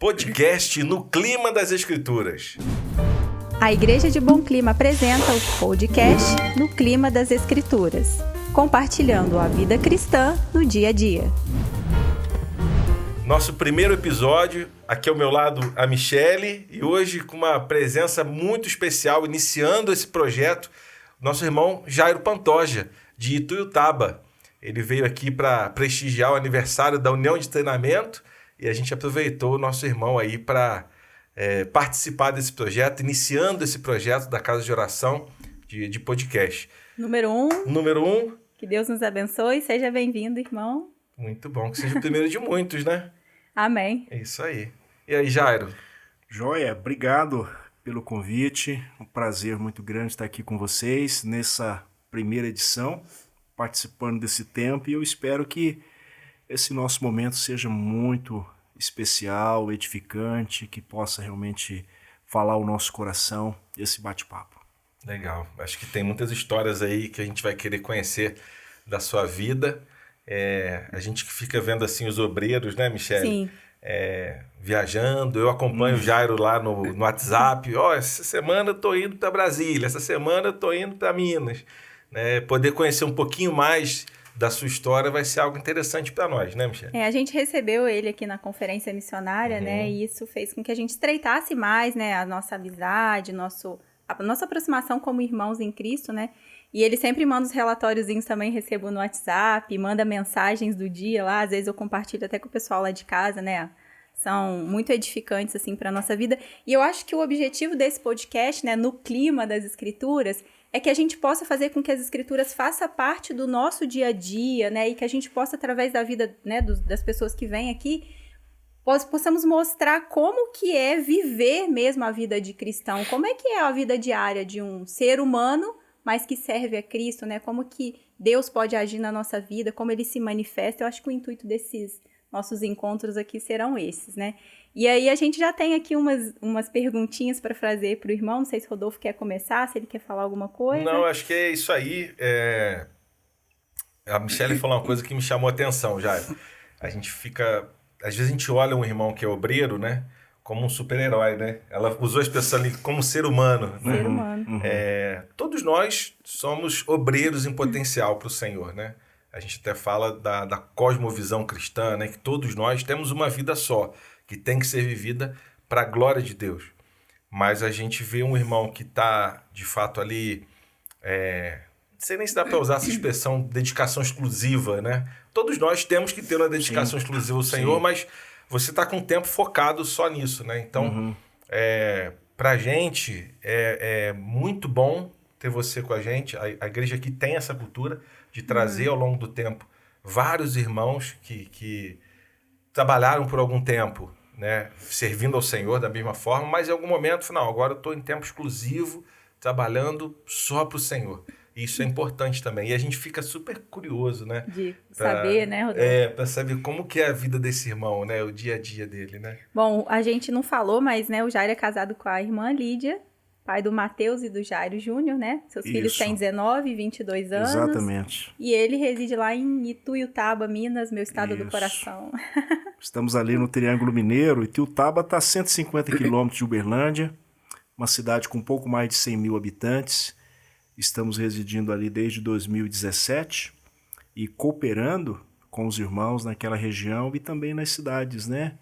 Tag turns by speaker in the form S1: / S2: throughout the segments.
S1: Podcast No Clima das Escrituras.
S2: A Igreja de Bom Clima apresenta o podcast No Clima das Escrituras, compartilhando a vida cristã no dia a dia.
S1: Nosso primeiro episódio, aqui ao meu lado a Michele, e hoje com uma presença muito especial, iniciando esse projeto, nosso irmão Jairo Pantoja, de Ituiutaba. Ele veio aqui para prestigiar o aniversário da União de Treinamento e a gente aproveitou o nosso irmão aí para participar desse projeto, iniciando esse projeto da Casa de Oração de podcast.
S2: Número 1.
S1: Número 1.
S2: Que Deus nos abençoe. Seja bem-vindo, irmão.
S1: Muito bom, que seja o primeiro de muitos, né?
S2: Amém.
S1: É isso aí. E aí, Jairo?
S3: Joia, obrigado pelo convite. Um prazer muito grande estar aqui com vocês nessa primeira edição, participando desse tempo, e eu espero que esse nosso momento seja muito especial, edificante, que possa realmente falar o nosso coração, esse bate-papo.
S1: Legal. Acho que tem muitas histórias aí que a gente vai querer conhecer da sua vida. A gente que fica vendo assim os obreiros, né, Michele?
S2: Sim.
S1: Viajando, eu acompanho o Jairo lá no WhatsApp. Essa semana eu tô indo para Brasília, essa semana eu tô indo para Minas. Poder conhecer um pouquinho mais da sua história vai ser algo interessante para nós, né, Michele?
S2: A gente recebeu ele aqui na conferência missionária, né? E isso fez com que a gente estreitasse mais, né, a nossa amizade, a nossa aproximação como irmãos em Cristo, né? E ele sempre manda os relatóriozinhos também, recebo no WhatsApp, manda mensagens do dia lá, às vezes eu compartilho até com o pessoal lá de casa, né? São muito edificantes, assim, para a nossa vida. E eu acho que o objetivo desse podcast, né, no clima das Escrituras, é que a gente possa fazer com que as Escrituras façam parte do nosso dia a dia, né? E que a gente possa, através da vida, né, das pessoas que vêm aqui, possamos mostrar como que é viver mesmo a vida de cristão. Como é que é a vida diária de um ser humano, mas que serve a Cristo, né? Como que Deus pode agir na nossa vida, como Ele se manifesta. Eu acho que o intuito desses nossos encontros aqui serão esses, né? E aí a gente já tem aqui umas perguntinhas para fazer para o irmão. Não sei se o Rodolfo quer começar, se ele quer falar alguma coisa.
S1: Não, acho que é isso aí. A Michele falou uma coisa que me chamou a atenção, já. A gente fica... Às vezes a gente olha um irmão que é obreiro, né? Como um super-herói, né? Ela usou a expressão ali como ser humano.
S2: Ser humano.
S1: Todos nós somos obreiros em potencial para o Senhor, né? A gente até fala da cosmovisão cristã, né? Que todos nós temos uma vida só, que tem que ser vivida para a glória de Deus. Mas a gente vê um irmão que está, de fato, ali... não sei nem se dá para usar essa expressão dedicação exclusiva, né? Todos nós temos que ter uma dedicação exclusiva ao Senhor, mas você está com o tempo focado só nisso, né? Então, para a gente, é muito bom ter você com a gente. A igreja aqui tem essa cultura de trazer ao longo do tempo vários irmãos que trabalharam por algum tempo, né, servindo ao Senhor da mesma forma, mas em algum momento, não, agora eu estou em tempo exclusivo, trabalhando só para o Senhor. Isso é importante também. E a gente fica super curioso, né?
S2: De saber, né, Rodolfo?
S1: Para saber como que é a vida desse irmão, né? O dia a dia dele, né?
S2: Bom, a gente não falou, mas, né, o Jairo é casado com a irmã Lídia, pai do Matheus e do Jairo Júnior, né? Seus filhos têm 19 e 22 anos.
S3: Exatamente.
S2: E ele reside lá em Ituiutaba, Minas, meu estado do coração.
S3: Estamos ali no Triângulo Mineiro. Ituiutaba está a 150 quilômetros de Uberlândia, uma cidade com um pouco mais de 100 mil habitantes. Estamos residindo ali desde 2017 e cooperando com os irmãos naquela região e também nas cidades, né?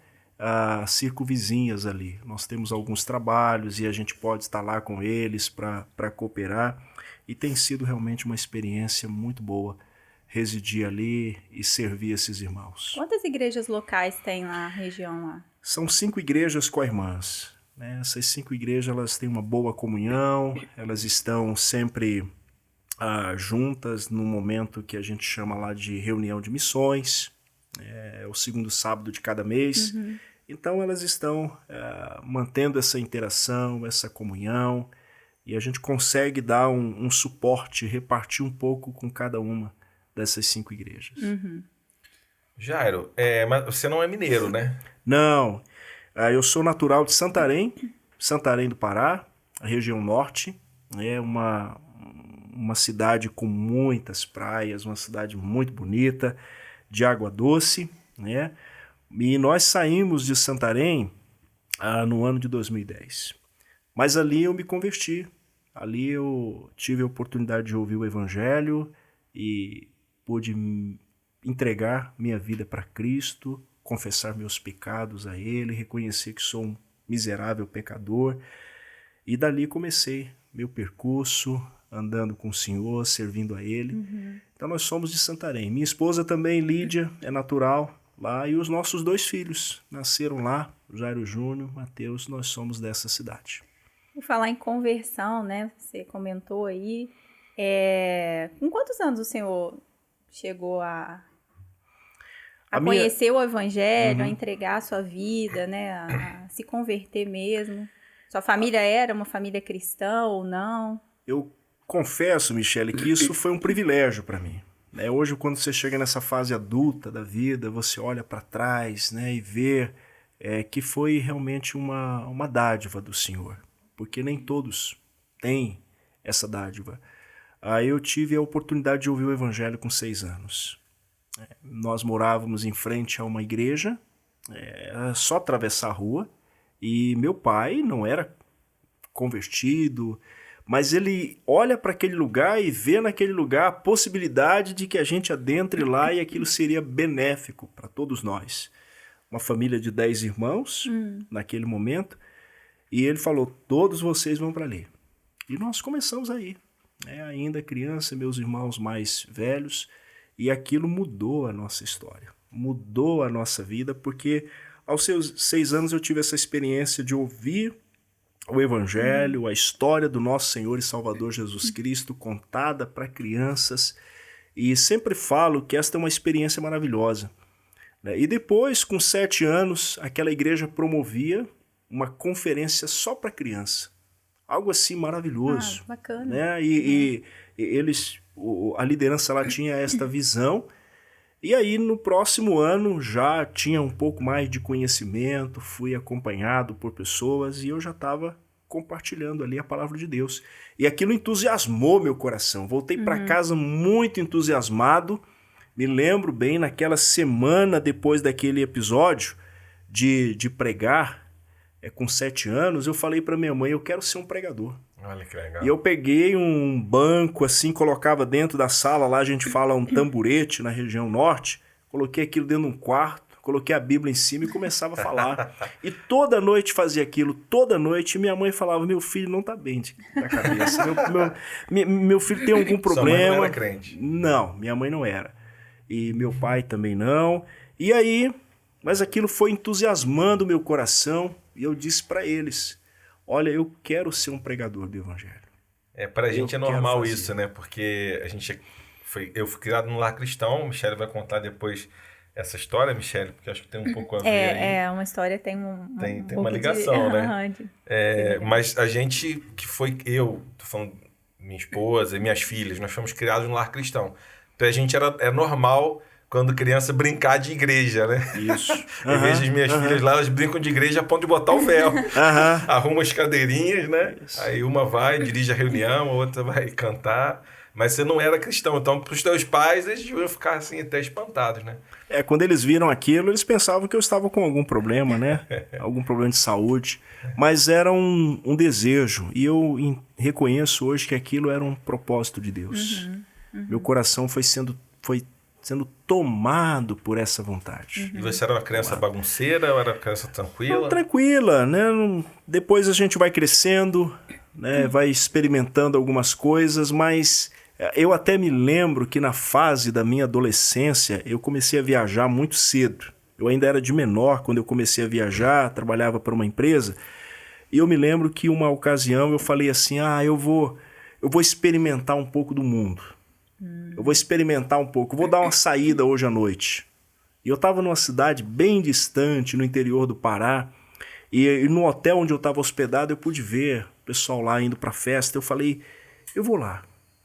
S3: Circunvizinhas ali. Nós temos alguns trabalhos e a gente pode estar lá com eles para cooperar, e tem sido realmente uma experiência muito boa residir ali e servir esses irmãos.
S2: Quantas igrejas locais tem lá na região lá?
S3: São 5 igrejas co-irmãs, né? Essas 5 igrejas, elas têm uma boa comunhão, elas estão sempre juntas num momento que a gente chama lá de reunião de missões. É o segundo sábado de cada mês. Então elas estão mantendo essa interação, essa comunhão, e a gente consegue dar um suporte, repartir um pouco com cada uma dessas 5 igrejas.
S1: Jairo, mas você não é mineiro, né?
S3: Não, eu sou natural de Santarém do Pará, a região norte. É uma cidade com muitas praias, uma cidade muito bonita, de água doce, né? E nós saímos de Santarém no ano de 2010. Mas ali eu me converti. Ali eu tive a oportunidade de ouvir o Evangelho e pude entregar minha vida para Cristo, confessar meus pecados a Ele, reconhecer que sou um miserável pecador. E dali comecei meu percurso, andando com o Senhor, servindo a Ele. Então nós somos de Santarém. Minha esposa também, Lídia, é natural lá. E os nossos 2 filhos nasceram lá, Jairo Júnior, Mateus, nós somos dessa cidade.
S2: Por falar em conversão, né? Você comentou aí. Com quantos anos o senhor chegou a conhecer o Evangelho, a entregar a sua vida, né? A se converter mesmo? Sua família era uma família cristã ou não?
S3: Eu confesso, Michele, que isso foi um privilégio para mim. Hoje, quando você chega nessa fase adulta da vida, você olha para trás, né, e vê que foi realmente uma dádiva do Senhor. Porque nem todos têm essa dádiva. Aí eu tive a oportunidade de ouvir o Evangelho com 6 anos. Nós morávamos em frente a uma igreja, era só atravessar a rua, e meu pai não era convertido, mas ele olha para aquele lugar e vê naquele lugar a possibilidade de que a gente adentre lá e aquilo seria benéfico para todos nós. Uma família de 10 irmãos, naquele momento, e ele falou, todos vocês vão para ali. E nós começamos aí, ainda criança, meus irmãos mais velhos, e aquilo mudou a nossa história, mudou a nossa vida, porque aos seus 6 anos eu tive essa experiência de ouvir o Evangelho, a história do nosso Senhor e Salvador Jesus Cristo contada para crianças, e sempre falo que esta é uma experiência maravilhosa. E depois, com 7 anos, aquela igreja promovia uma conferência só para criança. Algo assim maravilhoso.
S2: Bacana.
S3: Né? E eles, a liderança lá tinha esta visão. E aí, no próximo ano, já tinha um pouco mais de conhecimento, fui acompanhado por pessoas e eu já estava compartilhando ali a palavra de Deus. E aquilo entusiasmou meu coração. Voltei para casa muito entusiasmado. Me lembro bem, naquela semana depois daquele episódio de pregar, com 7 anos, eu falei para minha mãe, eu quero ser um pregador.
S1: Olha que legal.
S3: E eu peguei um banco assim, colocava dentro da sala, lá a gente fala um tamborete na região norte, coloquei aquilo dentro de um quarto, coloquei a Bíblia em cima e começava a falar. E toda noite fazia aquilo, toda noite, e minha mãe falava, meu filho não tá bem da cabeça, meu filho tem algum problema.
S1: Sua mãe não era crente?
S3: Não, minha mãe não era. E meu pai também não. E aí, mas aquilo foi entusiasmando meu coração, e eu disse para eles, olha, eu quero ser um pregador do Evangelho.
S1: Pra gente é normal isso, né? Porque eu fui criado num lar cristão, o Michele vai contar depois essa história, Michele, porque acho que tem um pouco a ver aí.
S2: Uma história tem
S1: tem uma ligação, né? Mas a gente tô falando minha esposa e minhas filhas, nós fomos criados num lar cristão. Então a gente é normal, quando criança, brincar de igreja, né?
S3: Isso.
S1: Em vez das minhas filhas lá, elas brincam de igreja a ponto de botar o véu. Arruma as cadeirinhas, né? Isso. Aí uma vai, dirige a reunião, a outra vai cantar. Mas você não era cristão. Então, para os teus pais, eles iam ficar assim até espantados, né?
S3: Quando eles viram aquilo, eles pensavam que eu estava com algum problema, né? Algum problema de saúde. Mas era um desejo. E eu reconheço hoje que aquilo era um propósito de Deus. Meu coração foi sendo tomado por essa vontade.
S1: E você era uma criança bagunceira ou era uma criança tranquila?
S3: Não, tranquila, né? Depois a gente vai crescendo, né? Vai experimentando algumas coisas, mas eu até me lembro que na fase da minha adolescência eu comecei a viajar muito cedo. Eu ainda era de menor quando eu comecei a viajar, trabalhava para uma empresa, e eu me lembro que uma ocasião eu falei assim, eu vou experimentar um pouco do mundo. Eu vou experimentar um pouco, vou dar uma saída hoje à noite. E eu estava numa cidade bem distante, no interior do Pará, e no hotel onde eu estava hospedado eu pude ver o pessoal lá indo para a festa. Eu falei, eu vou lá,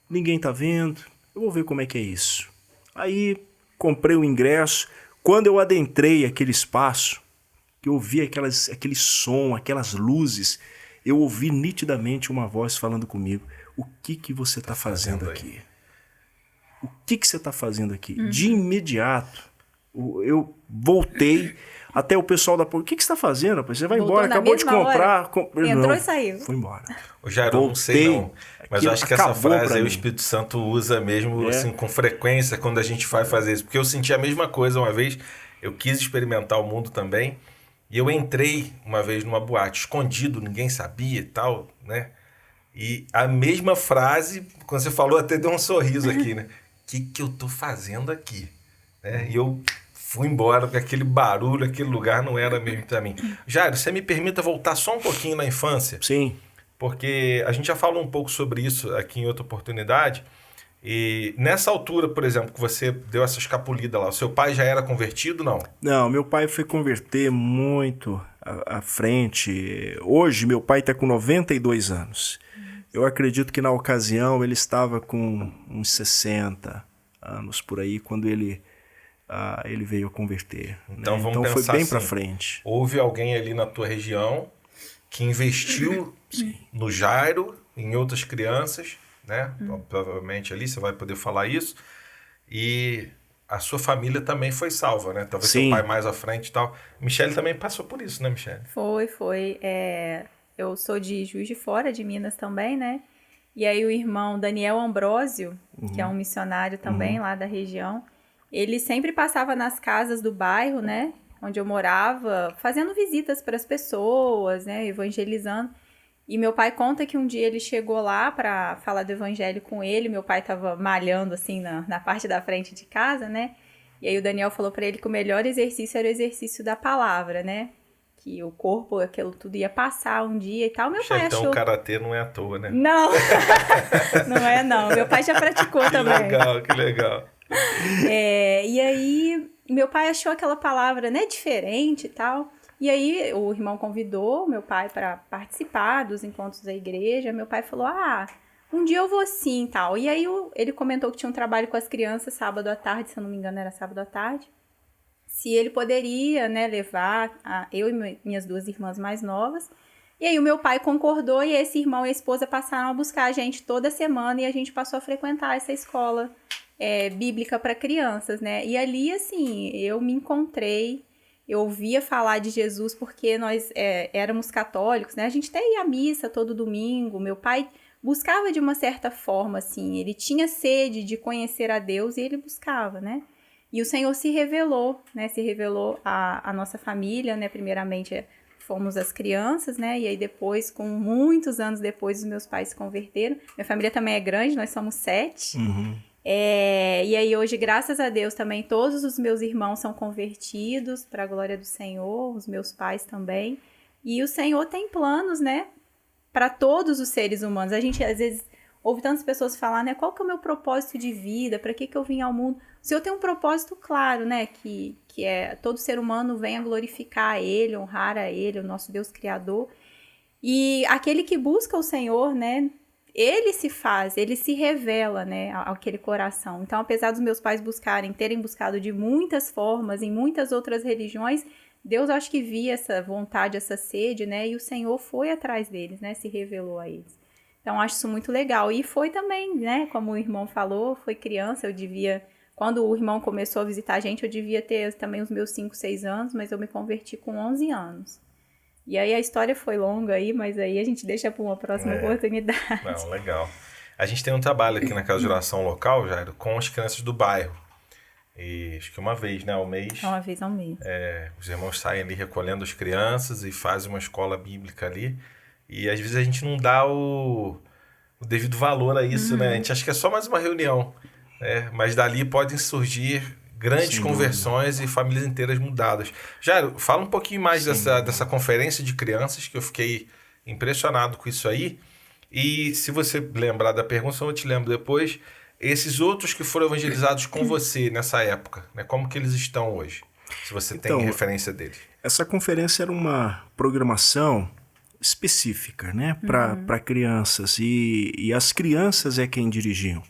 S3: ninguém está vendo, eu vou ver como é que é isso. Aí comprei o ingresso. Quando eu adentrei aquele espaço, que eu ouvi aquele som, aquelas luzes, eu ouvi nitidamente uma voz falando comigo, o que você está fazendo aqui? O que você está fazendo aqui? De imediato, Eu voltei, até o pessoal da polícia, o que você está fazendo, rapaz? Você vai
S2: Voltou
S3: embora, acabou de comprar.
S2: Entrou e saiu.
S3: Foi embora.
S1: Jairo, eu não sei não, mas eu acho que essa frase aí o Espírito Santo usa mesmo assim, com frequência quando a gente vai fazer isso. Porque eu senti a mesma coisa uma vez, eu quis experimentar o mundo também, e eu entrei uma vez numa boate, escondido, ninguém sabia e tal, né? E a mesma frase, quando você falou, até deu um sorriso aqui, né? O que eu tô fazendo aqui? Né? E eu fui embora, porque aquele barulho, aquele lugar não era mesmo para mim. Jairo, você me permita voltar só um pouquinho na infância?
S3: Sim.
S1: Porque a gente já falou um pouco sobre isso aqui em outra oportunidade. E nessa altura, por exemplo, que você deu essa escapulida lá, o seu pai já era convertido, não?
S3: Não, meu pai foi converter muito à frente. Hoje, meu pai está com 92 anos. Eu acredito que na ocasião ele estava com uns 60 anos por aí, quando ele veio a converter.
S1: Então,
S3: né?
S1: vamos
S3: então
S1: pensar
S3: foi bem
S1: assim,
S3: para frente.
S1: Houve alguém ali na tua região que investiu no Jairo, em outras crianças, né? Provavelmente ali você vai poder falar isso. E a sua família também foi salva, né? Talvez seu pai mais à frente e tal. Michele também passou por isso, né, Michele?
S2: Foi. Eu sou de Juiz de Fora, de Minas também, né? E aí o irmão Daniel Ambrósio, que é um missionário também lá da região, ele sempre passava nas casas do bairro, né? Onde eu morava, fazendo visitas para as pessoas, né? Evangelizando. E meu pai conta que um dia ele chegou lá para falar do evangelho com ele. Meu pai estava malhando assim na parte da frente de casa, né? E aí o Daniel falou para ele que o melhor exercício era o exercício da palavra, né? Que o corpo, aquilo tudo ia passar um dia e tal. Meu pai achou...
S1: Então o karatê não é à toa, né?
S2: Não, não é não. Meu pai já praticou também.
S1: Que legal.
S2: E aí meu pai achou aquela palavra, né, diferente e tal. E aí o irmão convidou meu pai para participar dos encontros da igreja. Meu pai falou, um dia eu vou sim e tal. E aí ele comentou que tinha um trabalho com as crianças sábado à tarde, se eu não me engano era sábado à tarde. Se ele poderia, né, levar eu e minhas duas irmãs mais novas. E aí o meu pai concordou e esse irmão e a esposa passaram a buscar a gente toda semana e a gente passou a frequentar essa escola bíblica para crianças, né? E ali, assim, eu me encontrei, eu ouvia falar de Jesus porque nós éramos católicos, né? A gente até ia à missa todo domingo, meu pai buscava de uma certa forma, assim, ele tinha sede de conhecer a Deus e ele buscava, né? E o Senhor se revelou, né? Se revelou a nossa família, né? Primeiramente fomos as crianças, né? E aí depois, com muitos anos depois, os meus pais se converteram. Minha família também é grande, nós somos 7. E aí hoje, graças a Deus, também todos os meus irmãos são convertidos para a glória do Senhor, os meus pais também. E o Senhor tem planos, né? Para todos os seres humanos. A gente, às vezes, ouve tantas pessoas falar, né? Qual que é o meu propósito de vida? Para que eu vim ao mundo? O Senhor tem um propósito claro, né? Que é todo ser humano venha glorificar a Ele, honrar a Ele, o nosso Deus Criador. E aquele que busca o Senhor, né? Ele se faz, ele se revela, né? Aquele coração. Então, apesar dos meus pais terem buscado de muitas formas, em muitas outras religiões, Deus acho que via essa vontade, essa sede, né? E o Senhor foi atrás deles, né? Se revelou a eles. Então, acho isso muito legal. E foi também, né? Como o irmão falou, foi criança, eu devia... Quando o irmão começou a visitar a gente, eu devia ter também os meus 5, 6 anos, mas eu me converti com 11 anos. E aí a história foi longa aí, mas aí a gente deixa para uma próxima oportunidade.
S1: Não, legal. A gente tem um trabalho aqui na Casa de Oração Local, Jairo, com as crianças do bairro. E acho que uma vez, né, ao mês.
S2: Uma vez ao mês.
S1: Os irmãos saem ali recolhendo as crianças e fazem uma escola bíblica ali. E às vezes a gente não dá o devido valor a isso, né? A gente acha que é só mais uma reunião. Mas dali podem surgir grandes conversões e famílias inteiras mudadas. Jairo, fala um pouquinho mais dessa conferência de crianças, que eu fiquei impressionado com isso aí. E se você lembrar da pergunta, eu te lembro depois, esses outros que foram evangelizados com você nessa época, né? Como que eles estão hoje? Se você tem referência deles.
S3: Essa conferência era uma programação específica, né? Para crianças. E as crianças é quem dirigiam.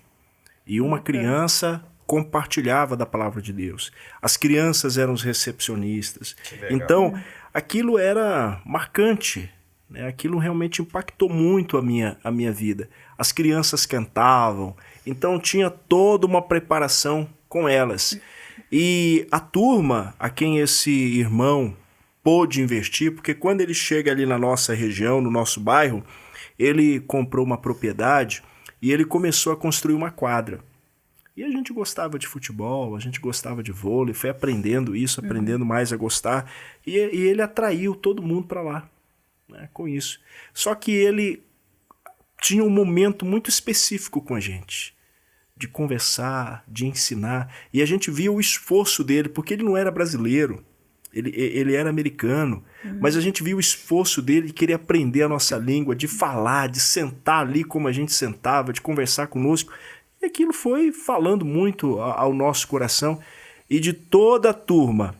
S3: E uma criança compartilhava da palavra de Deus. As crianças eram os recepcionistas. Então, aquilo era marcante, né? Aquilo realmente impactou muito a minha vida. As crianças cantavam, então tinha toda uma preparação com elas. E a turma a quem esse irmão pôde investir, porque quando ele chega ali na nossa região, no nosso bairro, ele comprou uma propriedade e ele começou a construir uma quadra. E a gente gostava de futebol, a gente gostava de vôlei, foi aprendendo isso, aprendendo mais a gostar. E ele atraiu todo mundo para lá, né, com isso. Só que ele tinha um momento muito específico com a gente, de conversar, de ensinar. E a gente via o esforço dele, porque ele não era brasileiro, ele era americano. Mas a gente via o esforço dele de querer aprender a nossa língua, de falar, de sentar ali como a gente sentava, de conversar conosco. E aquilo foi falando muito ao nosso coração. E de toda a turma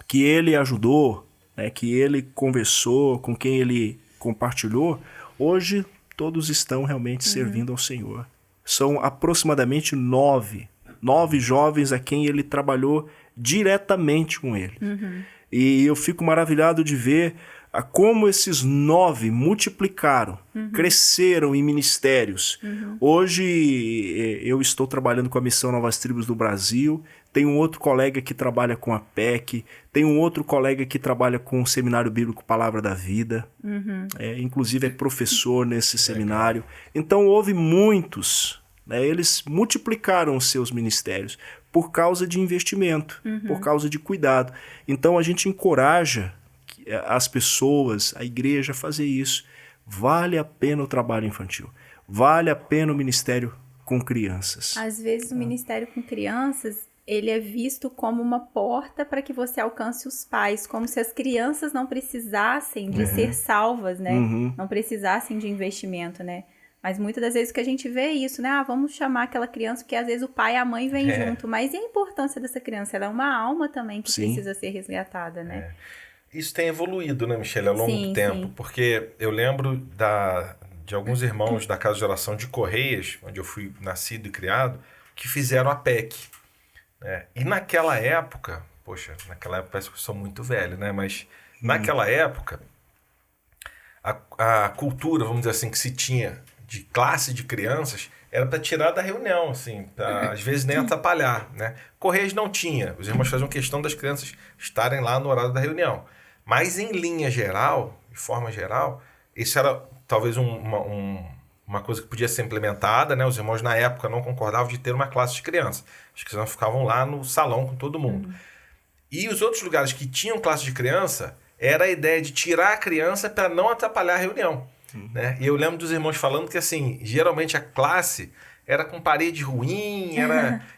S3: que ele ajudou, né, que ele conversou, com quem ele compartilhou, hoje todos estão realmente servindo ao Senhor. São aproximadamente 9 jovens a quem ele trabalhou diretamente com ele. E eu fico maravilhado de ver como esses 9 multiplicaram, cresceram em ministérios. Hoje eu estou trabalhando com a Missão Novas Tribos do Brasil, tem um outro colega que trabalha com a PEC, tem um outro colega que trabalha com o Seminário Bíblico Palavra da Vida, inclusive é professor nesse seminário. Então houve muitos, né, eles multiplicaram os seus ministérios por causa de investimento, por causa de cuidado. Então a gente encoraja as pessoas, a igreja a fazer isso. Vale a pena o trabalho infantil, vale a pena o ministério com crianças.
S2: Às vezes o ministério com crianças, ele é visto como uma porta para que você alcance os pais, como se as crianças não precisassem de ser salvas, né? Não precisassem de investimento, né? Mas muitas das vezes que a gente vê é isso, né? Vamos chamar aquela criança, porque às vezes o pai e a mãe vêm junto. Mas e a importância dessa criança? Ela é uma alma também que precisa ser resgatada, né?
S1: Isso tem evoluído, né, Michele, ao longo do tempo. Porque eu lembro de alguns irmãos da Casa de Oração de Correias, onde eu fui nascido e criado, que fizeram a PEC. Né? E naquela época, parece que eu sou muito velho, né? Mas naquela época, a cultura, vamos dizer assim, que se tinha de classe de crianças era para tirar da reunião, assim, pra, às vezes nem atrapalhar, né? Correios não tinha, os irmãos faziam questão das crianças estarem lá no horário da reunião. Mas em linha geral, de forma geral, isso era talvez uma coisa que podia ser implementada, né? Os irmãos na época não concordavam de ter uma classe de crianças. As crianças ficavam lá no salão com todo mundo. E os outros lugares que tinham classe de criança, era a ideia de tirar a criança para não atrapalhar a reunião. Né? E eu lembro dos irmãos falando que, assim, geralmente a classe era com parede ruim,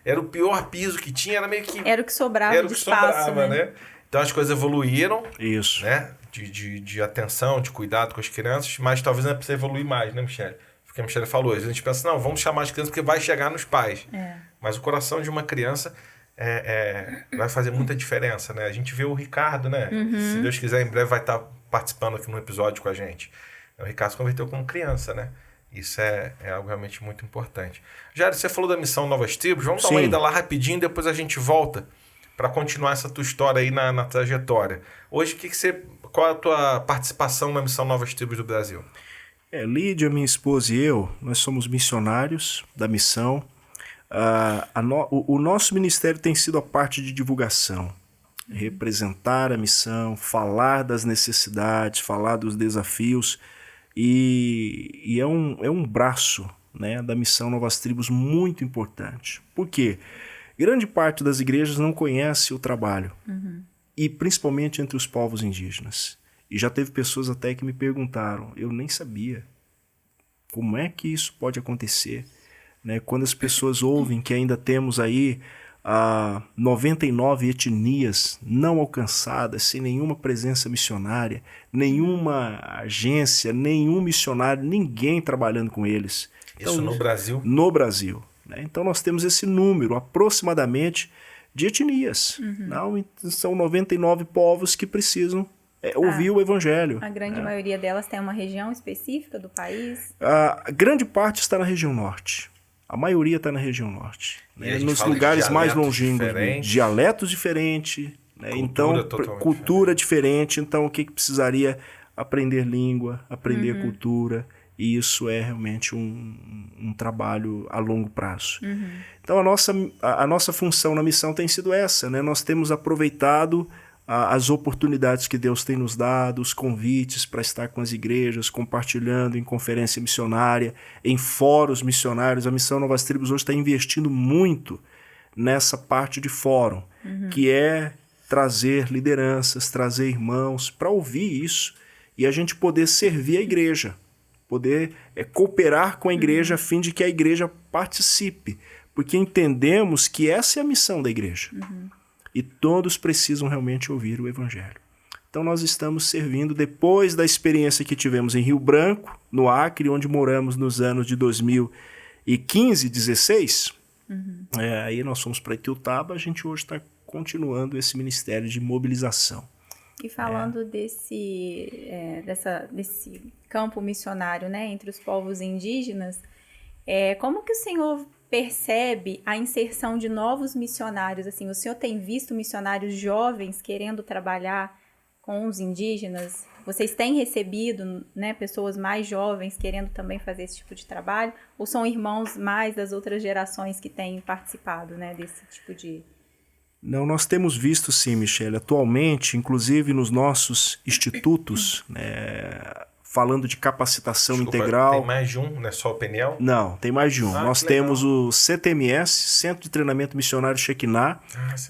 S1: era o pior piso que tinha, era meio que...
S2: Era o que sobrava de espaço, né?
S1: Então as coisas evoluíram,
S3: Isso.
S1: Né? De atenção, de cuidado com as crianças, mas talvez ainda precise evoluir mais, né, Michele? Porque a Michele falou, a gente pensa, não, vamos chamar as crianças porque vai chegar nos pais. Mas o coração de uma criança vai fazer muita diferença, né? A gente vê o Ricardo, né? Se Deus quiser, em breve vai estar participando aqui no episódio com a gente. O Ricardo se converteu como criança, né? Isso é algo realmente muito importante. Jair, você falou da Missão Novas Tribos. Vamos dar uma ida lá rapidinho, depois a gente volta para continuar essa tua história aí na trajetória. Hoje, qual é a tua participação na Missão Novas Tribos do Brasil?
S3: Lídia, minha esposa e eu, nós somos missionários da missão. O nosso ministério tem sido a parte de divulgação. Representar a missão, falar das necessidades, falar dos desafios. E é um braço, né, da Missão Novas Tribos muito importante. Por quê? Grande parte das igrejas não conhece o trabalho. E principalmente entre os povos indígenas. E já teve pessoas até que me perguntaram, eu nem sabia como é que isso pode acontecer. Né? Quando as pessoas ouvem que ainda temos aí 99 etnias não alcançadas, sem nenhuma presença missionária, nenhuma agência, nenhum missionário, ninguém trabalhando com eles.
S1: Então, isso no Brasil?
S3: No Brasil. Né? Então nós temos esse número aproximadamente de etnias. Não, são 99 povos que precisam ouvir o evangelho.
S2: A grande maioria delas tem uma região específica do país?
S3: A grande parte está na região norte. A maioria está na região norte. Né? Nos lugares mais longínquos. Dialetos diferentes. Né? Cultura diferente. Então, o que precisaria? Aprender língua, aprender cultura. e isso é realmente um trabalho a longo prazo. Então a nossa função na missão tem sido essa, né? Nós temos aproveitado as oportunidades que Deus tem nos dado, os convites para estar com as igrejas, compartilhando em conferência missionária, em fóruns missionários. A Missão Novas Tribos hoje está investindo muito nessa parte de fórum, que é trazer lideranças, trazer irmãos para ouvir isso e a gente poder servir a igreja, poder cooperar com a igreja a fim de que a igreja participe, porque entendemos que essa é a missão da igreja. E todos precisam realmente ouvir o Evangelho. Então nós estamos servindo depois da experiência que tivemos em Rio Branco, no Acre, onde moramos nos anos de 2015, 2016. Aí nós fomos para Itiutaba, a gente hoje está continuando esse ministério de mobilização.
S2: E falando desse campo missionário, né, entre os povos indígenas, como que o senhor percebe a inserção de novos missionários? Assim, o senhor tem visto missionários jovens querendo trabalhar com os indígenas? Vocês têm recebido, né, pessoas mais jovens querendo também fazer esse tipo de trabalho? Ou são irmãos mais das outras gerações que têm participado, né, desse tipo de...
S3: Não, nós temos visto sim, Michele, atualmente, inclusive nos nossos institutos, falando de capacitação integral.
S1: Tem mais de um, não é só o PNL?
S3: Não, tem mais de um. Nós temos o CTMS, Centro de Treinamento Missionário Shekinah,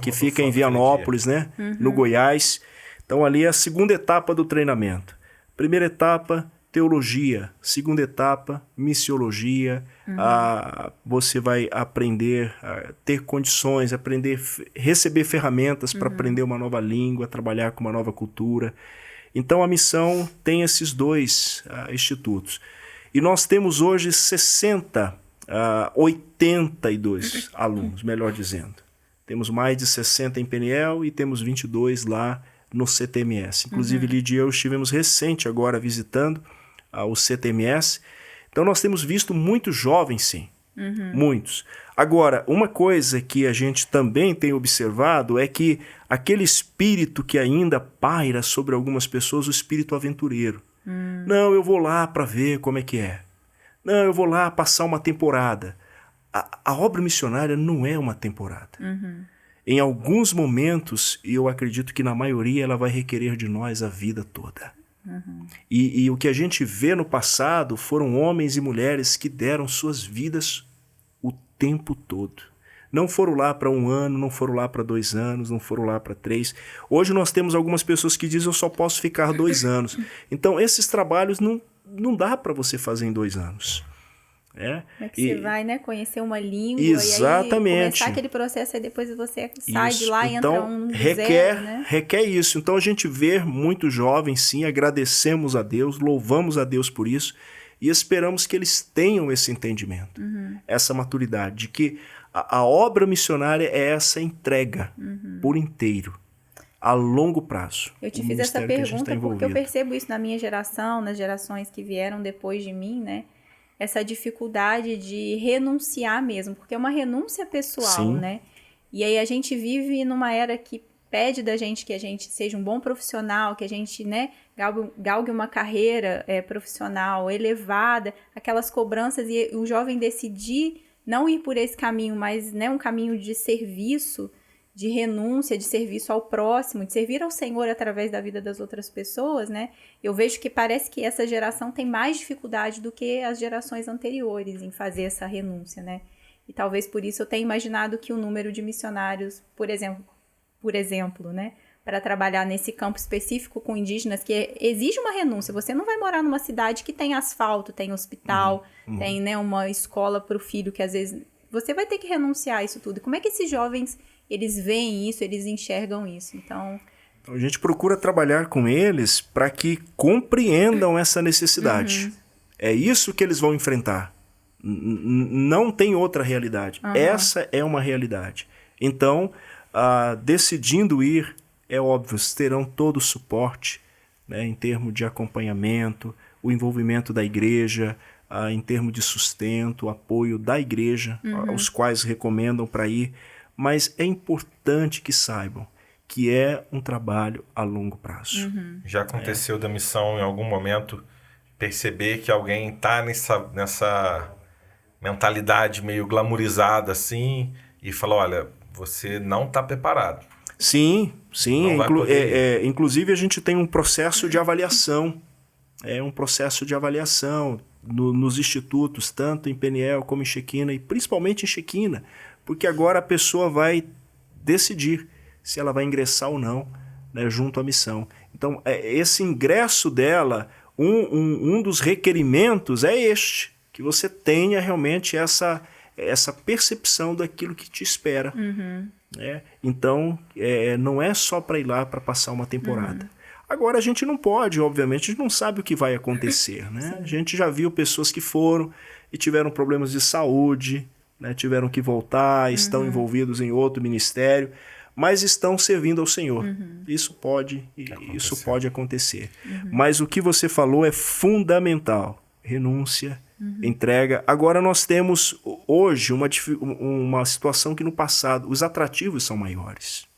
S3: que fica em Vianópolis, né, no Goiás. Então ali é a segunda etapa do treinamento. Primeira etapa, teologia. Segunda etapa, missiologia. Você vai aprender a ter condições, receber ferramentas para aprender uma nova língua, trabalhar com uma nova cultura. Então a missão tem esses dois institutos. E nós temos hoje 82 alunos, melhor dizendo. Temos mais de 60 em Peniel e temos 22 lá no CTMS. Inclusive, Lidia e eu estivemos recente agora visitando o CTMS. Então nós temos visto muitos jovens, sim. Muitos. Agora, uma coisa que a gente também tem observado é que aquele espírito que ainda paira sobre algumas pessoas, o espírito aventureiro. Não, eu vou lá para ver como é que é. Não, eu vou lá passar uma temporada. A obra missionária não é uma temporada. Em alguns momentos, e eu acredito que na maioria, ela vai requerer de nós a vida toda. E o que a gente vê no passado foram homens e mulheres que deram suas vidas o tempo todo. Não foram lá para 1 ano, não foram lá para 2 anos, não foram lá para 3. Hoje nós temos algumas pessoas que dizem eu só posso ficar 2 anos. Então esses trabalhos não dá para você fazer em 2 anos.
S2: Como é que você vai, né, conhecer uma língua
S3: exatamente.
S2: E aí começar aquele processo, aí depois você sai de lá e
S3: então,
S2: entra um
S3: requer,
S2: né?
S3: Requer isso. Então a gente vê muitos jovens, sim, agradecemos a Deus, louvamos a Deus por isso e esperamos que eles tenham esse entendimento, essa maturidade, de que a obra missionária é essa entrega por inteiro, a longo prazo.
S2: Eu te fiz essa pergunta porque eu percebo isso na minha geração, nas gerações que vieram depois de mim, né? Essa dificuldade de renunciar mesmo, porque é uma renúncia pessoal,
S3: sim,
S2: né? E aí a gente vive numa era que pede da gente que a gente seja um bom profissional, que a gente, né, galgue uma carreira profissional elevada, aquelas cobranças, e o jovem decidir não ir por esse caminho, mas, né, um caminho de serviço, de renúncia, de serviço ao próximo, de servir ao Senhor através da vida das outras pessoas, né? Eu vejo que parece que essa geração tem mais dificuldade do que as gerações anteriores em fazer essa renúncia, né? E talvez por isso eu tenha imaginado que o número de missionários, por exemplo, né, para trabalhar nesse campo específico com indígenas, que exige uma renúncia. Você não vai morar numa cidade que tem asfalto, tem hospital, tem, né, uma escola para o filho, que às vezes você vai ter que renunciar a isso tudo. E como é que esses jovens, eles veem isso, eles enxergam isso? Então
S3: a gente procura trabalhar com eles para que compreendam essa necessidade. É isso que eles vão enfrentar. Não tem outra realidade. Essa é uma realidade. Então, decidindo ir, é óbvio, terão todo o suporte, né, em termos de acompanhamento, o envolvimento da igreja, em termos de sustento, apoio da igreja, aos quais recomendam para ir. Mas é importante que saibam que é um trabalho a longo prazo.
S1: Já aconteceu da missão em algum momento perceber que alguém tá nessa mentalidade meio glamourizada assim e falar, olha, você não está preparado.
S3: Sim. Inclusive a gente tem um processo de avaliação. É um processo de avaliação nos institutos, tanto em Peniel como em Shekinah, e principalmente em Shekinah, porque agora a pessoa vai decidir se ela vai ingressar ou não, né, junto à missão. Então, esse ingresso dela, um dos requerimentos é este, que você tenha realmente essa percepção daquilo que te espera. Né? Então, não é só para ir lá para passar uma temporada. Agora, a gente não pode, obviamente, a gente não sabe o que vai acontecer. Né? A gente já viu pessoas que foram e tiveram problemas de saúde, né? Tiveram que voltar, estão envolvidos em outro ministério, mas estão servindo ao Senhor. Isso pode acontecer. Mas o que você falou é fundamental. Renúncia, entrega. Agora nós temos hoje uma situação que no passado os atrativos são maiores.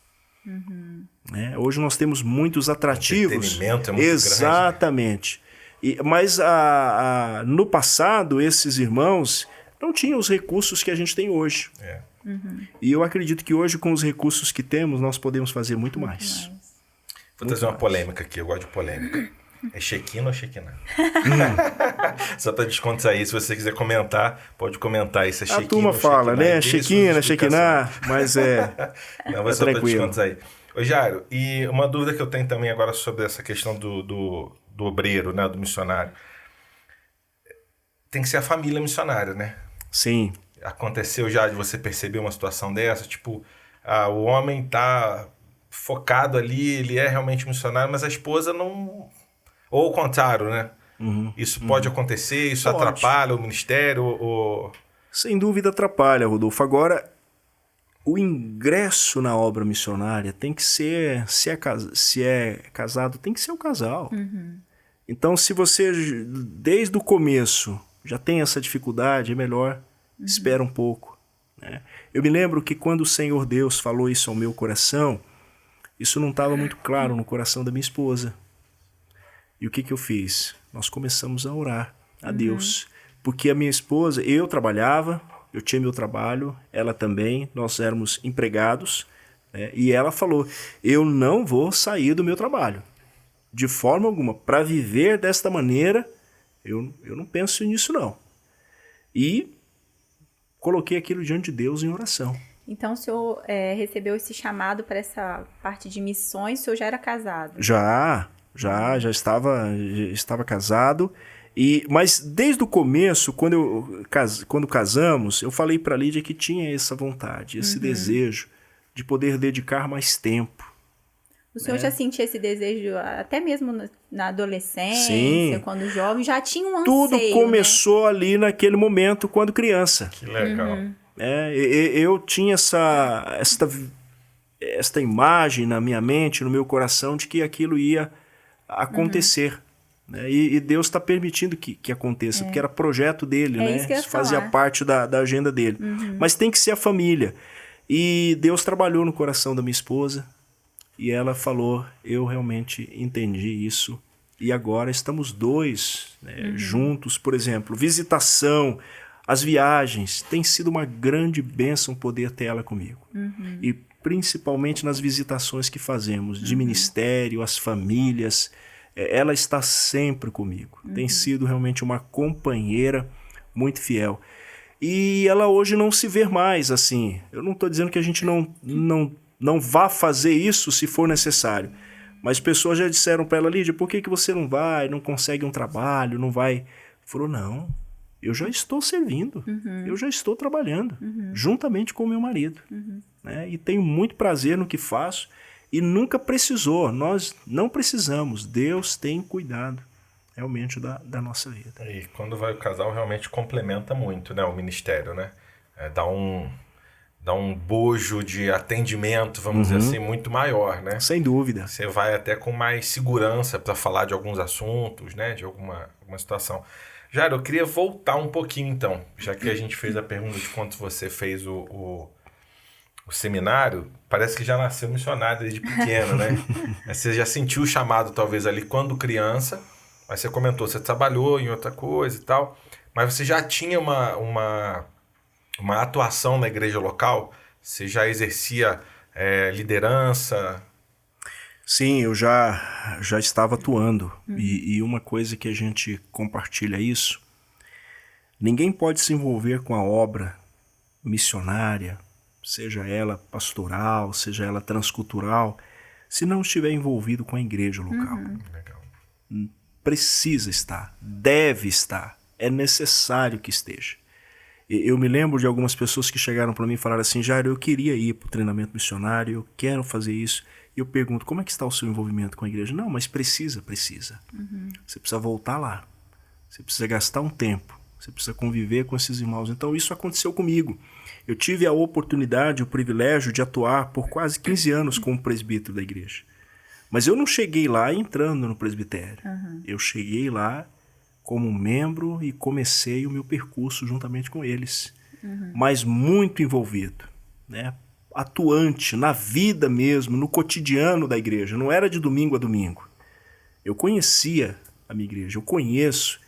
S3: Né? Hoje nós temos muitos atrativos.
S1: O entretenimento é muito
S3: exatamente.
S1: Grande.
S3: Mas no passado esses irmãos não tinham os recursos que a gente tem hoje. E eu acredito que hoje, com os recursos que temos, nós podemos fazer muito mais.
S1: Vou trazer uma polêmica aqui, eu gosto de polêmica. É Shekinah ou Shekinah? Só para descontrair, se você quiser comentar, pode comentar aí se é Shekinah.
S3: A turma fala, né? Shekinah, mas
S1: Não, vai só para descontrair. Ô Jairo, e uma dúvida que eu tenho também agora sobre essa questão do obreiro, né, do missionário. Tem que ser a família missionária, né?
S3: Sim.
S1: Aconteceu já de você perceber uma situação dessa? Tipo, o homem tá focado ali, ele é realmente missionário, mas a esposa não... Ou o contrário, né? Isso pode acontecer, isso atrapalha o ministério?
S3: Sem dúvida atrapalha, Rodolfo. Agora, o ingresso na obra missionária tem que ser, se é casado, tem que ser o casal. Então, se você, desde o começo, já tem essa dificuldade, é melhor espera um pouco. Né? Eu me lembro que quando o Senhor Deus falou isso ao meu coração, isso não estava muito claro no coração da minha esposa. E o que eu fiz? Nós começamos a orar a Deus. Porque a minha esposa, eu trabalhava, eu tinha meu trabalho, ela também, nós éramos empregados, né? E ela falou, eu não vou sair do meu trabalho. De forma alguma. Para viver desta maneira, eu não penso nisso não. E coloquei aquilo diante de Deus em oração.
S2: Então, o senhor recebeu esse chamado para essa parte de missões, o senhor já era casado? Já estava casado, mas desde o começo, quando casamos, eu falei para a Lídia que tinha essa vontade, esse desejo de poder dedicar mais tempo. O senhor já sentia esse desejo até mesmo na adolescência,
S3: sim,
S2: quando jovem, já tinha um anseio,
S3: tudo começou, né? Ali naquele momento, quando criança.
S1: Que legal.
S3: Eu tinha esta imagem na minha mente, no meu coração, de que aquilo ia acontecer. Né? E Deus está permitindo que aconteça, porque era projeto dele, né? Isso fazia parte da agenda dele. Mas tem que ser a família. E Deus trabalhou no coração da minha esposa, e ela falou, eu realmente entendi isso, e agora estamos dois, né, juntos. Por exemplo, visitação, as viagens, tem sido uma grande bênção poder ter ela comigo. E principalmente nas visitações que fazemos, de ministério, as famílias, ela está sempre comigo. Tem sido realmente uma companheira muito fiel. E ela hoje não se vê mais assim. Eu não estou dizendo que a gente não vá fazer isso se for necessário. Mas pessoas já disseram para ela, Lídia, por que você não vai, não consegue um trabalho, não vai? Falou, não, eu já estou servindo, eu já estou trabalhando, juntamente com o meu marido. Né? E tenho muito prazer no que faço e nunca precisou, nós não precisamos, Deus tem cuidado realmente da nossa vida.
S1: E quando vai o casal, realmente complementa muito, né, o ministério, né? Dá um bojo de atendimento, vamos dizer assim, muito maior, né?
S3: Sem dúvida.
S1: Você vai até com mais segurança para falar de alguns assuntos, né? De alguma situação. Jairo, eu queria voltar um pouquinho, então, já que a gente fez a pergunta de quanto você fez o seminário, parece que já nasceu missionário desde pequeno, né? Você já sentiu o chamado, talvez, ali quando criança, Mas você comentou, você trabalhou em outra coisa e tal, mas você já tinha uma atuação na igreja local? Você já exercia liderança?
S3: Sim, eu já estava atuando. E uma coisa que a gente compartilha isso, ninguém pode se envolver com a obra missionária, seja ela pastoral, seja ela transcultural, se não estiver envolvido com a igreja local.
S1: Legal.
S3: Precisa estar, deve estar, é necessário que esteja. Eu me lembro de algumas pessoas que chegaram para mim e falaram assim: Jairo, eu queria ir para o treinamento missionário, eu quero fazer isso. E eu pergunto, como é que está o seu envolvimento com a igreja? Não, mas precisa. Você precisa voltar lá, você precisa gastar um tempo, você precisa conviver com esses irmãos. Então isso aconteceu comigo. Eu tive a oportunidade, o privilégio de atuar por quase 15 anos como presbítero da igreja. Mas eu não cheguei lá entrando no presbitério. Eu cheguei lá como membro e comecei o meu percurso juntamente com eles. Mas muito envolvido, né? Atuante na vida mesmo, no cotidiano da igreja. Não era de domingo a domingo. Eu conhecia a minha igreja, eu conheço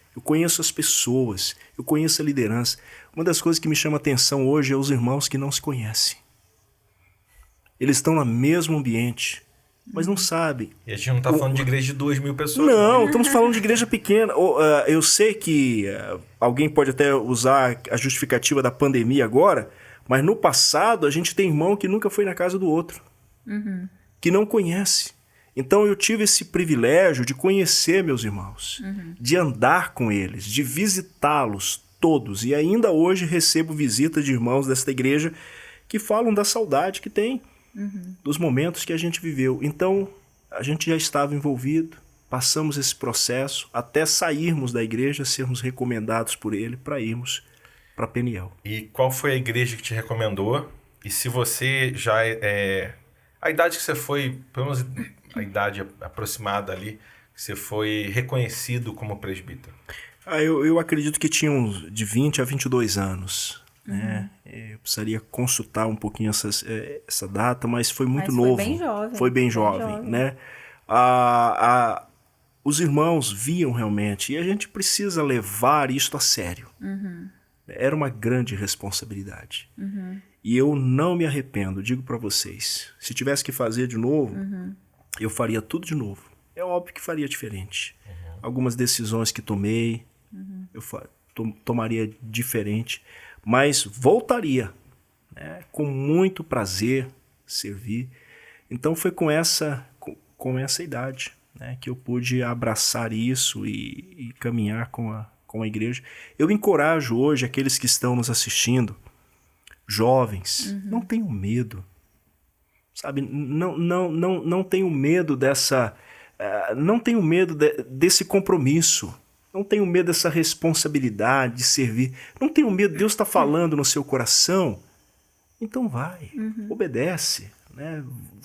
S3: as pessoas, eu conheço a liderança. Uma das coisas que me chama a atenção hoje é os irmãos que não se conhecem. Eles estão no mesmo ambiente, mas não sabem.
S1: E a gente não está falando de igreja de 2.000 pessoas.
S3: Não, estamos falando de igreja pequena. Eu sei que alguém pode até usar a justificativa da pandemia agora, mas no passado a gente tem irmão que nunca foi na casa do outro, que não conhece. Então eu tive esse privilégio de conhecer meus irmãos, de andar com eles, de visitá-los todos. E ainda hoje recebo visitas de irmãos desta igreja que falam da saudade que tem, dos momentos que a gente viveu. Então a gente já estava envolvido, passamos esse processo até sairmos da igreja, sermos recomendados por ele para irmos para Peniel.
S1: E qual foi a igreja que te recomendou? E se você já a idade que você foi, pelo menos a idade aproximada ali, que você foi reconhecido como presbítero?
S3: Eu acredito que tinha uns de 20 a 22 anos. Né? Eu precisaria consultar um pouquinho essa data, mas foi muito novo.
S2: Foi bem jovem.
S3: Foi bem jovem, né? Os irmãos viam realmente, e a gente precisa levar isto a sério. Era uma grande responsabilidade. E eu não me arrependo, digo para vocês. Se tivesse que fazer de novo, eu faria tudo de novo. É óbvio que faria diferente. Algumas decisões que tomei, eu tomaria diferente, mas voltaria, né? Com muito prazer servir. Então foi com essa idade, né, que eu pude abraçar isso e caminhar com a igreja. Eu encorajo hoje aqueles que estão nos assistindo, jovens, não tenham medo, sabe? Não tenham medo não tenham medo desse compromisso, não tenham medo dessa responsabilidade de servir, não tenham medo. Deus está falando no seu coração, então vai, obedece, né?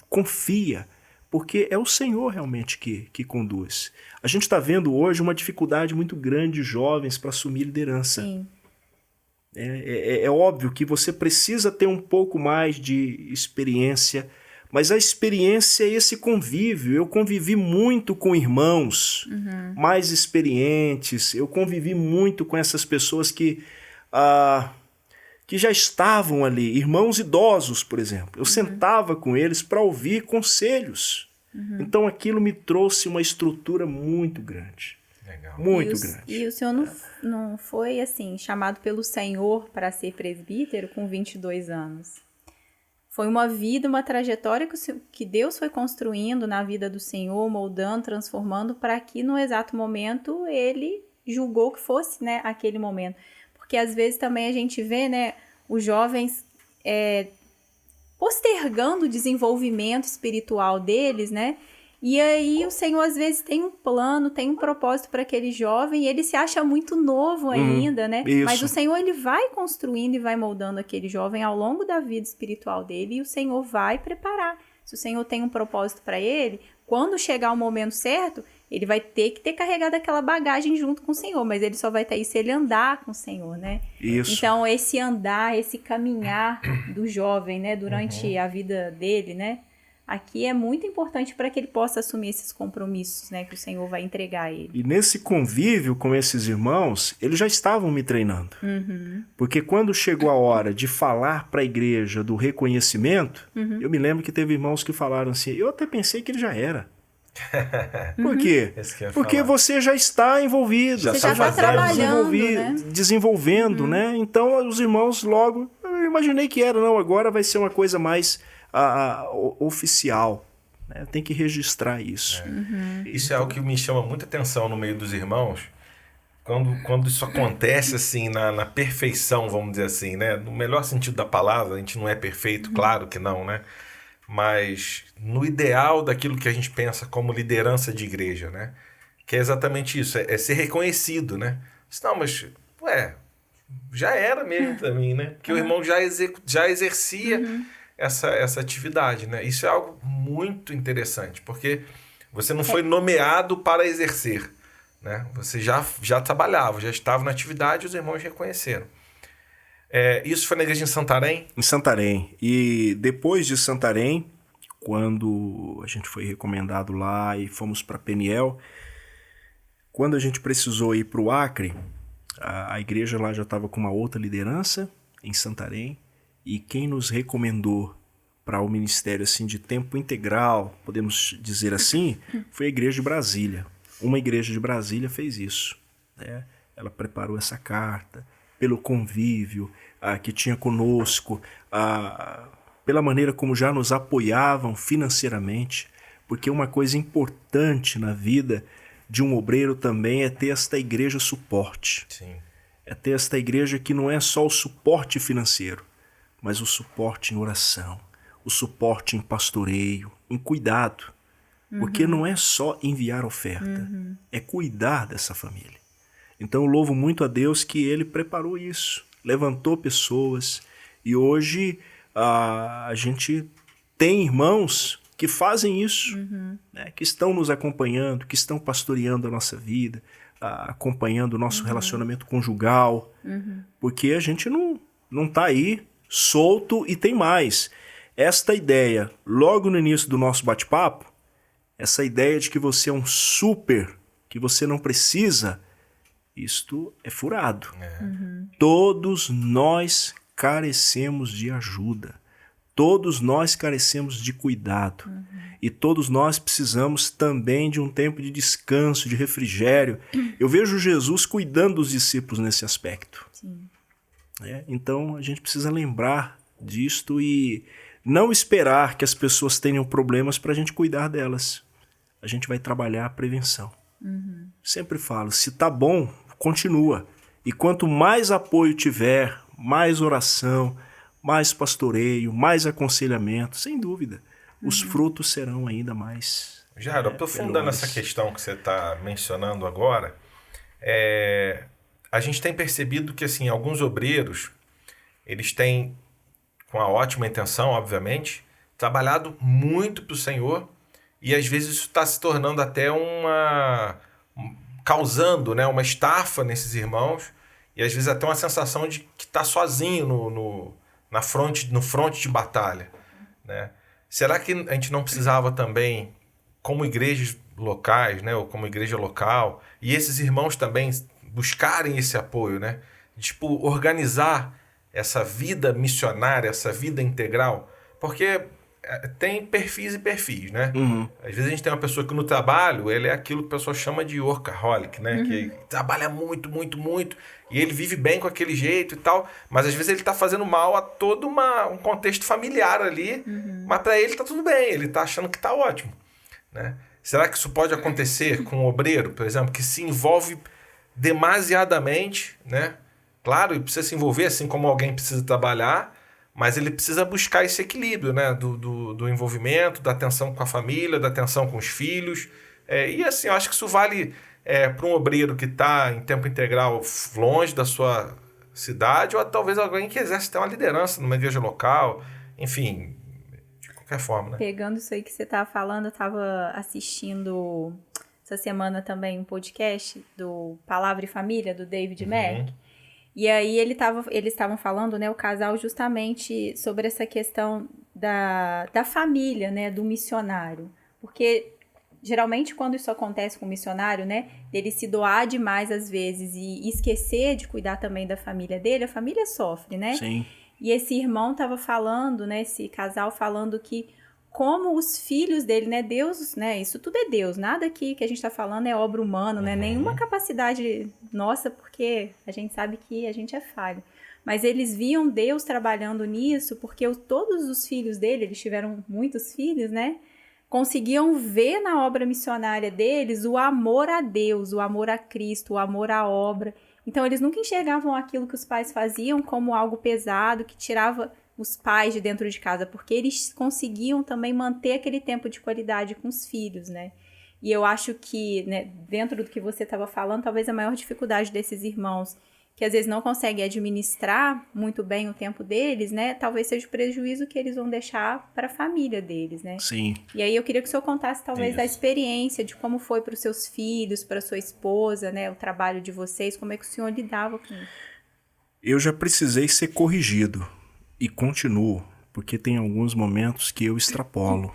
S3: Confia, porque é o Senhor realmente que conduz. A gente está vendo hoje uma dificuldade muito grande de jovens para assumir liderança.
S2: Sim.
S3: É óbvio que você precisa ter um pouco mais de experiência, mas a experiência é esse convívio. Eu convivi muito com irmãos mais experientes, eu convivi muito com essas pessoas que já estavam ali, irmãos idosos, por exemplo. Eu sentava com eles para ouvir conselhos. Então aquilo me trouxe uma estrutura muito grande.
S1: Legal.
S3: Muito grande.
S2: E o senhor não foi assim chamado pelo Senhor para ser presbítero com 22 anos. Foi uma vida, uma trajetória que Deus foi construindo na vida do Senhor, moldando, transformando, para que no exato momento ele julgou que fosse, né, aquele momento. Porque às vezes também a gente vê, né, os jovens postergando o desenvolvimento espiritual deles, né? E aí o Senhor às vezes tem um plano, tem um propósito para aquele jovem, e ele se acha muito novo ainda, né?
S3: Isso.
S2: Mas o Senhor, ele vai construindo e vai moldando aquele jovem ao longo da vida espiritual dele, e o Senhor vai preparar. Se o Senhor tem um propósito para ele, quando chegar o momento certo, ele vai ter que ter carregado aquela bagagem junto com o Senhor, mas ele só vai ter isso se ele andar com o Senhor, né?
S3: Isso.
S2: Então, esse andar, esse caminhar do jovem, né, durante a vida dele, né? aqui é muito importante para que ele possa assumir esses compromissos, né, que o Senhor vai entregar a ele.
S3: E nesse convívio com esses irmãos, eles já estavam me treinando. Porque quando chegou a hora de falar para a igreja do reconhecimento, eu me lembro que teve irmãos que falaram assim, eu até pensei que ele já era. Por quê? Porque você já está envolvido,
S2: você já está trabalhando, né?
S3: Desenvolvendo, né? Então os irmãos logo, eu imaginei que era, não, agora vai ser uma coisa mais oficial, né? Tem que registrar isso.
S1: Isso é algo que me chama muita atenção no meio dos irmãos, quando isso acontece assim na perfeição, vamos dizer assim, né? No melhor sentido da palavra, a gente não é perfeito, claro que não, né? Mas no ideal daquilo que a gente pensa como liderança de igreja, né? Que é exatamente isso, é ser reconhecido, né? Não, mas, já era mesmo para mim, né? Porque o irmão já exercia essa atividade, né? Isso é algo muito interessante, porque você não foi nomeado para exercer, né? Você já trabalhava, já estava na atividade e os irmãos reconheceram. Isso foi na igreja em Santarém?
S3: Em Santarém. E depois de Santarém, quando a gente foi recomendado lá e fomos para Peniel, quando a gente precisou ir para o Acre, a igreja lá já estava com uma outra liderança em Santarém, e quem nos recomendou para o ministério assim, de tempo integral, podemos dizer assim, foi a igreja de Brasília. Uma igreja de Brasília fez isso, né? Ela preparou essa carta, pelo convívio que tinha conosco, pela maneira como já nos apoiavam financeiramente, porque uma coisa importante na vida de um obreiro também é ter esta igreja suporte.
S1: Sim.
S3: É ter esta igreja que não é só o suporte financeiro, mas o suporte em oração, o suporte em pastoreio, em cuidado. Porque não é só enviar oferta, é cuidar dessa família. Então eu louvo muito a Deus que Ele preparou isso, levantou pessoas, e hoje a gente tem irmãos que fazem isso, né, que estão nos acompanhando, que estão pastoreando a nossa vida, acompanhando o nosso relacionamento conjugal, porque a gente não está aí solto. E tem mais, esta ideia, logo no início do nosso bate-papo, essa ideia de que você é um super, que você não precisa, isto é furado. Todos nós carecemos de ajuda. Todos nós carecemos de cuidado. E todos nós precisamos também de um tempo de descanso, de refrigério. Eu vejo Jesus cuidando dos discípulos nesse aspecto. Então a gente precisa lembrar disto e não esperar que as pessoas tenham problemas para a gente cuidar delas. A gente vai trabalhar a prevenção. Sempre falo, se tá bom, continua. E quanto mais apoio tiver, mais oração, mais pastoreio, mais aconselhamento, sem dúvida, os frutos serão ainda mais.
S1: Jairo, aprofundando essa questão que você está mencionando agora, a gente tem percebido que assim, alguns obreiros, eles têm, com a ótima intenção, obviamente, trabalhado muito para o Senhor, e às vezes isso está se tornando até causando, né, uma estafa nesses irmãos, e às vezes até uma sensação de que está sozinho no fronte de batalha, né? Será que a gente não precisava também, como igrejas locais, né, ou como igreja local, e esses irmãos também buscarem esse apoio, né? Tipo, organizar essa vida missionária, essa vida integral? Porque tem perfis e perfis, né? Às vezes a gente tem uma pessoa que no trabalho, ele é aquilo que o pessoal chama de workaholic, né? Que trabalha muito, muito, muito, e ele vive bem com aquele jeito e tal, mas às vezes ele tá fazendo mal a todo um contexto familiar ali, mas para ele tá tudo bem, ele tá achando que tá ótimo, né? Será que isso pode acontecer com um obreiro, por exemplo, que se envolve demasiadamente, né? Claro, ele precisa se envolver, assim como alguém precisa trabalhar, mas ele precisa buscar esse equilíbrio, né? Do envolvimento, da atenção com a família, da atenção com os filhos. E assim, eu acho que isso vale para um obreiro que está em tempo integral longe da sua cidade, ou talvez alguém que exerce até uma liderança numa igreja local, enfim, de qualquer forma, né?
S2: Pegando isso aí que você estava falando, eu estava assistindo essa semana também um podcast do Palavra e Família, do David Mack. E aí eles estavam falando, né, o casal, justamente sobre essa questão da família, né, do missionário. Porque geralmente quando isso acontece com o missionário, né, dele se doar demais às vezes e esquecer de cuidar também da família dele, a família sofre, né?
S3: Sim.
S2: E esse irmão estava falando, né, esse casal falando que como os filhos dele, né, Deus, né, isso tudo é Deus, nada aqui que a gente está falando é obra humana, né, nenhuma capacidade nossa, porque a gente sabe que a gente é falho. Mas eles viam Deus trabalhando nisso, porque todos os filhos dele, eles tiveram muitos filhos, né, conseguiam ver na obra missionária deles o amor a Deus, o amor a Cristo, o amor à obra. Então, eles nunca enxergavam aquilo que os pais faziam como algo pesado, que tirava os pais de dentro de casa, porque eles conseguiam também manter aquele tempo de qualidade com os filhos, né? E eu acho que, né, dentro do que você estava falando, talvez a maior dificuldade desses irmãos, que às vezes não conseguem administrar muito bem o tempo deles, né? Talvez seja o prejuízo que eles vão deixar para a família deles, né?
S3: Sim.
S2: E aí eu queria que o senhor contasse talvez da experiência, de como foi para os seus filhos, para sua esposa, né? O trabalho de vocês, como é que o senhor lidava com isso?
S3: Eu já precisei ser corrigido e continuo, porque tem alguns momentos que eu extrapolo.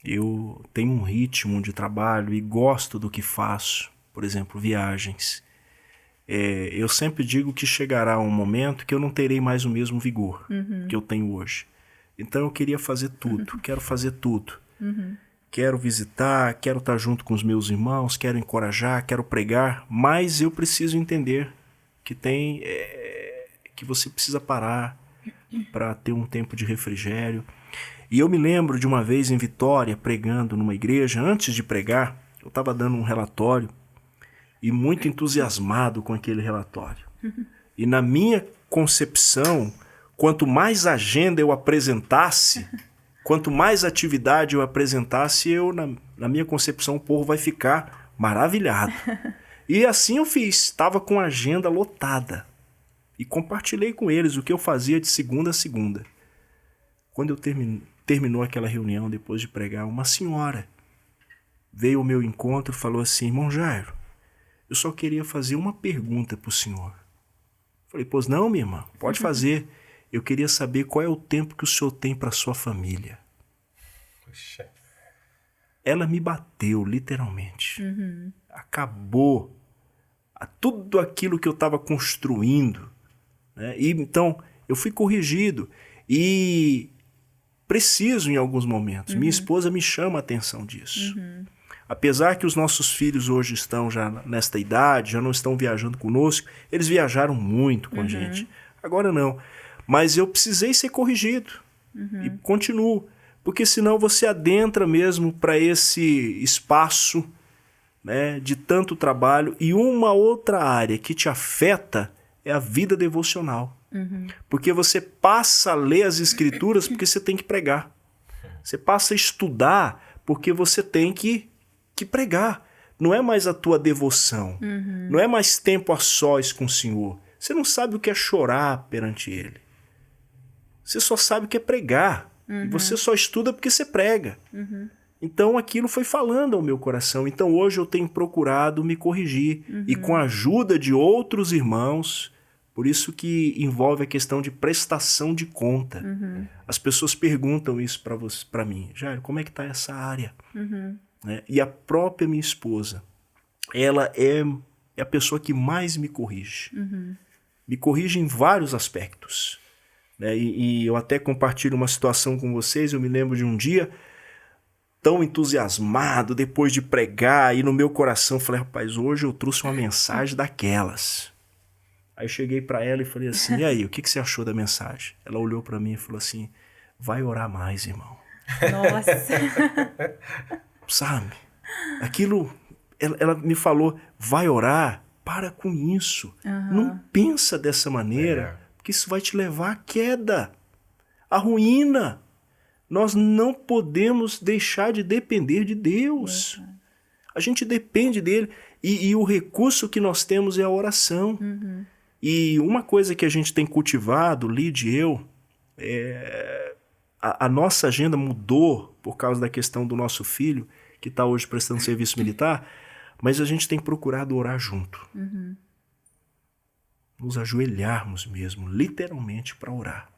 S3: Eu tenho um ritmo de trabalho e gosto do que faço, por exemplo, viagens. Eu sempre digo que chegará um momento que eu não terei mais o mesmo vigor que eu tenho hoje. Então eu queria fazer tudo, quero fazer tudo. Quero visitar, quero estar junto com os meus irmãos, quero encorajar, quero pregar, mas eu preciso entender que que você precisa parar para ter um tempo de refrigério. E eu me lembro de uma vez em Vitória, pregando numa igreja. Antes de pregar, eu estava dando um relatório e muito entusiasmado com aquele relatório. E na minha concepção, quanto mais agenda eu apresentasse, quanto mais atividade eu apresentasse, na minha concepção, o povo vai ficar maravilhado. E assim eu fiz, estava com a agenda lotada. E compartilhei com eles o que eu fazia de segunda a segunda. Quando terminou aquela reunião, depois de pregar, uma senhora veio ao meu encontro e falou assim: irmão Jairo, eu só queria fazer uma pergunta para o senhor. Falei: pois não, minha irmã, pode fazer. Eu queria saber qual é o tempo que o senhor tem para sua família.
S1: Puxa.
S3: Ela me bateu, literalmente. Acabou tudo aquilo que eu estava construindo. Né? E então, eu fui corrigido. E preciso em alguns momentos. Minha esposa me chama a atenção disso. Apesar que os nossos filhos hoje estão já nesta idade, já não estão viajando conosco, eles viajaram muito com a gente. Agora não. Mas eu precisei ser corrigido. E continuo. Porque senão você adentra mesmo para esse espaço, né, de tanto trabalho. E uma outra área que te afeta é a vida devocional. Porque você passa a ler as escrituras porque você tem que pregar. Você passa a estudar porque você tem que pregar. Não é mais a tua devoção. Não é mais tempo a sós com o Senhor. Você não sabe o que é chorar perante Ele. Você só sabe o que é pregar. E você só estuda porque você prega. Então aquilo foi falando ao meu coração. Então hoje eu tenho procurado me corrigir. E com a ajuda de outros irmãos. Por isso que envolve a questão de prestação de conta. As pessoas perguntam isso para mim. Jairo, como é que está essa área? Né? E a própria minha esposa, ela é a pessoa que mais me corrige. Me corrige em vários aspectos. Né? E eu até compartilho uma situação com vocês. Eu me lembro de um dia tão entusiasmado depois de pregar. E no meu coração falei: rapaz, hoje eu trouxe uma mensagem daquelas. Aí eu cheguei para ela e falei assim: e aí, o que você achou da mensagem? Ela olhou para mim e falou assim: vai orar mais, irmão.
S2: Nossa!
S3: Sabe? Aquilo, ela me falou: vai orar, para com isso. Não pensa dessa maneira, porque isso vai te levar à queda, à ruína. Nós não podemos deixar de depender de Deus. A gente depende dele. E o recurso que nós temos é a oração. E uma coisa que a gente tem cultivado, Lid e eu, a nossa agenda mudou por causa da questão do nosso filho, que está hoje prestando serviço militar, mas a gente tem procurado orar junto. Nos ajoelharmos mesmo, literalmente, para orar.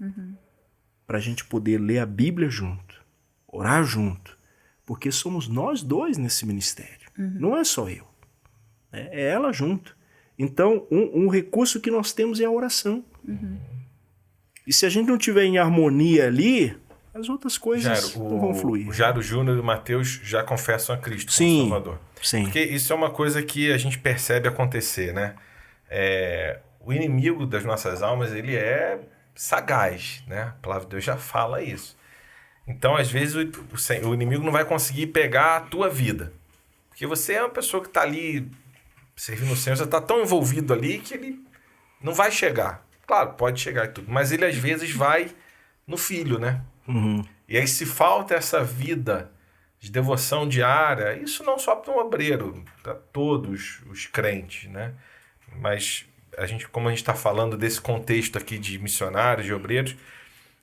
S3: para a gente poder ler a Bíblia junto, orar junto, porque somos nós dois nesse ministério, não é só eu, é ela junto. Então, um recurso que nós temos é a oração. E se a gente não tiver em harmonia ali, as outras coisas não vão fluir.
S1: O Jairo Júnior e o Mateus já confessam a Cristo como Salvador.
S3: Sim.
S1: Porque isso é uma coisa que a gente percebe acontecer, né? O inimigo das nossas almas, ele é sagaz, né? A palavra de Deus já fala isso. Então, às vezes, o inimigo não vai conseguir pegar a tua vida. Porque você é uma pessoa que está ali servindo o Senhor, você está tão envolvido ali que ele não vai chegar. Claro, pode chegar e tudo, mas ele às vezes vai no filho, né? E aí, se falta essa vida de devoção diária, isso não só para um obreiro, para todos os crentes, né? Mas como a gente está falando desse contexto aqui de missionários, de obreiros,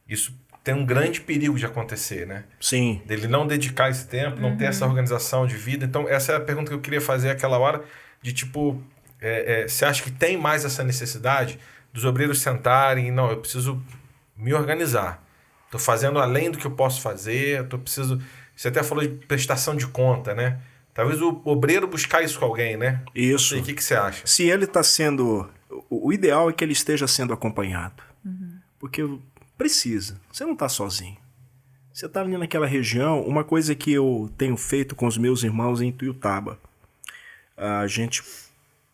S1: isso tem um grande perigo de acontecer, né?
S3: Sim.
S1: Dele não dedicar esse tempo, não ter essa organização de vida. Então, essa é a pergunta que eu queria fazer aquela hora, de tipo, você acha que tem mais essa necessidade dos obreiros sentarem, não, eu preciso me organizar. Estou fazendo além do que eu posso fazer, Você até falou de prestação de conta, né? Talvez o obreiro buscar isso com alguém, né?
S3: Isso.
S1: E o que você acha?
S3: Se ele está sendo... O ideal é que ele esteja sendo acompanhado. Porque precisa. Você não está sozinho. Você está ali naquela região. Uma coisa que eu tenho feito com os meus irmãos em Tuiutaba. A gente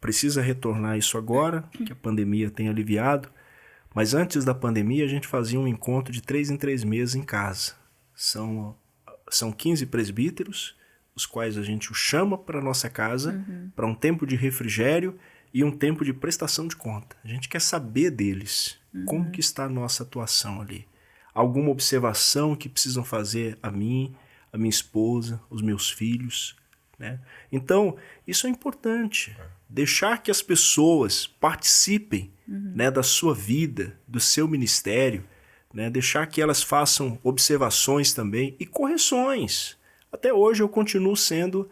S3: precisa retornar isso agora, que a pandemia tem aliviado. Mas antes da pandemia, a gente fazia um encontro de 3 em 3 meses em casa. São 15 presbíteros, os quais a gente o chama para a nossa casa, para um tempo de refrigério e um tempo de prestação de conta. A gente quer saber deles, como que está a nossa atuação ali. Alguma observação que precisam fazer a mim, a minha esposa, os meus filhos, né? Então, isso é importante. Deixar que as pessoas participem, né, da sua vida, do seu ministério, né? Deixar que elas façam observações também e correções. Até hoje eu continuo sendo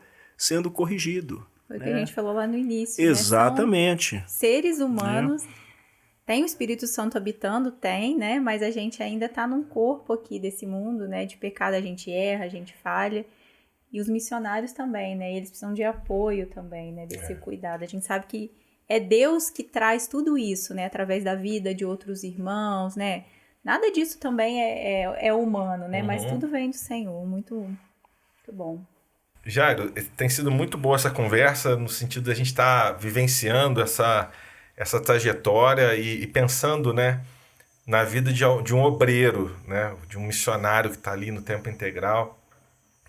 S3: corrigido.
S2: Foi o que a gente falou lá no início.
S3: Exatamente.
S2: Né? São seres humanos, tem o Espírito Santo habitando, tem, né? Mas a gente ainda está num corpo aqui desse mundo, né? De pecado a gente erra, a gente falha. E os missionários também, né? Eles precisam de apoio também, né? Desse cuidado. A gente sabe que é Deus que traz tudo isso, né? Através da vida de outros irmãos, né? Nada disso também é humano, né? Mas tudo vem do Senhor. Muito, muito bom.
S1: Jairo, tem sido muito boa essa conversa, no sentido de a gente estar vivenciando essa trajetória e pensando, né, na vida de um obreiro, né? De um missionário que está ali no tempo integral.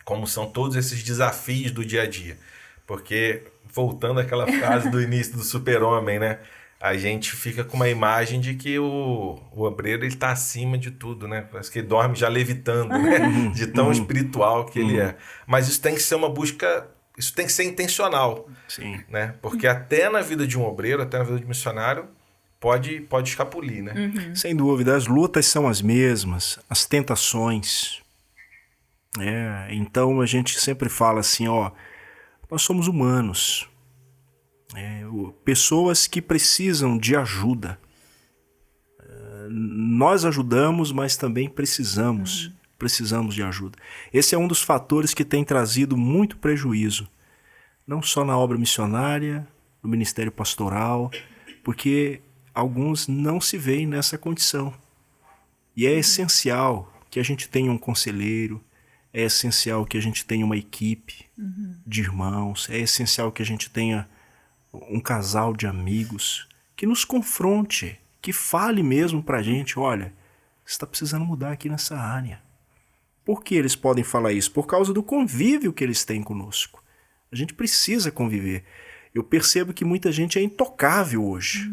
S1: Como são todos esses desafios do dia a dia. Porque, voltando àquela frase do início do Super-Homem, né? A gente fica com uma imagem de que o obreiro está acima de tudo, né? Parece que ele dorme já levitando, né? De tão espiritual que ele é. Mas isso tem que ser uma busca... Isso tem que ser intencional.
S3: Sim.
S1: Né? Porque até na vida de um obreiro, até na vida de um missionário, pode escapulir, né?
S3: Sem dúvida. As lutas são as mesmas. As tentações... Então a gente sempre fala assim, nós somos humanos, pessoas que precisam de ajuda. Nós ajudamos, mas também precisamos de ajuda. Esse é um dos fatores que tem trazido muito prejuízo, não só na obra missionária, no ministério pastoral, porque alguns não se veem nessa condição. E é essencial que a gente tenha um conselheiro, é essencial que a gente tenha uma equipe de irmãos, é essencial que a gente tenha um casal de amigos que nos confronte, que fale mesmo pra gente, olha, você está precisando mudar aqui nessa área. Por que eles podem falar isso? Por causa do convívio que eles têm conosco. A gente precisa conviver. Eu percebo que muita gente é intocável hoje.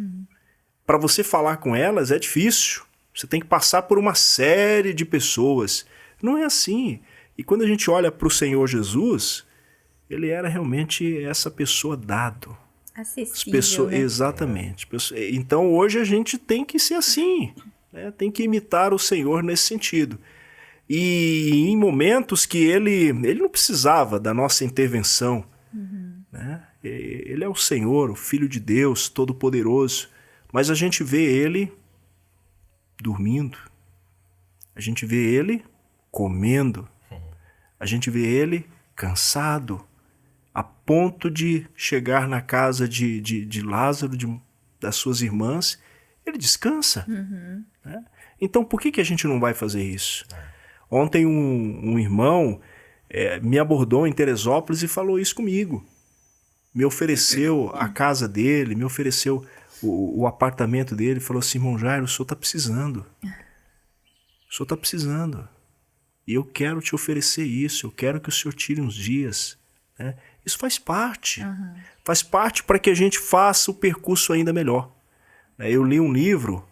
S3: Para você falar com elas é difícil. Você tem que passar por uma série de pessoas. Não é assim. E quando a gente olha para o Senhor Jesus, ele era realmente essa pessoa dado.
S2: Acessível, né?
S3: Exatamente. Então hoje a gente tem que ser assim, né? Tem que imitar o Senhor nesse sentido. E em momentos que ele não precisava da nossa intervenção, né? Ele é o Senhor, o Filho de Deus, Todo-Poderoso, mas a gente vê ele dormindo, a A gente vê ele comendo. A gente vê ele cansado, a ponto de chegar na casa de Lázaro, das suas irmãs, ele descansa. Né? Então, por que a gente não vai fazer isso? Ontem um irmão me abordou em Teresópolis e falou isso comigo. Me ofereceu a casa dele, me ofereceu o apartamento dele, falou assim, irmão Jairo, o senhor está precisando. O senhor está precisando. E eu quero te oferecer isso, eu quero que o senhor tire uns dias. Né? Isso faz parte. Faz parte para que a gente faça o percurso ainda melhor. Eu li um livro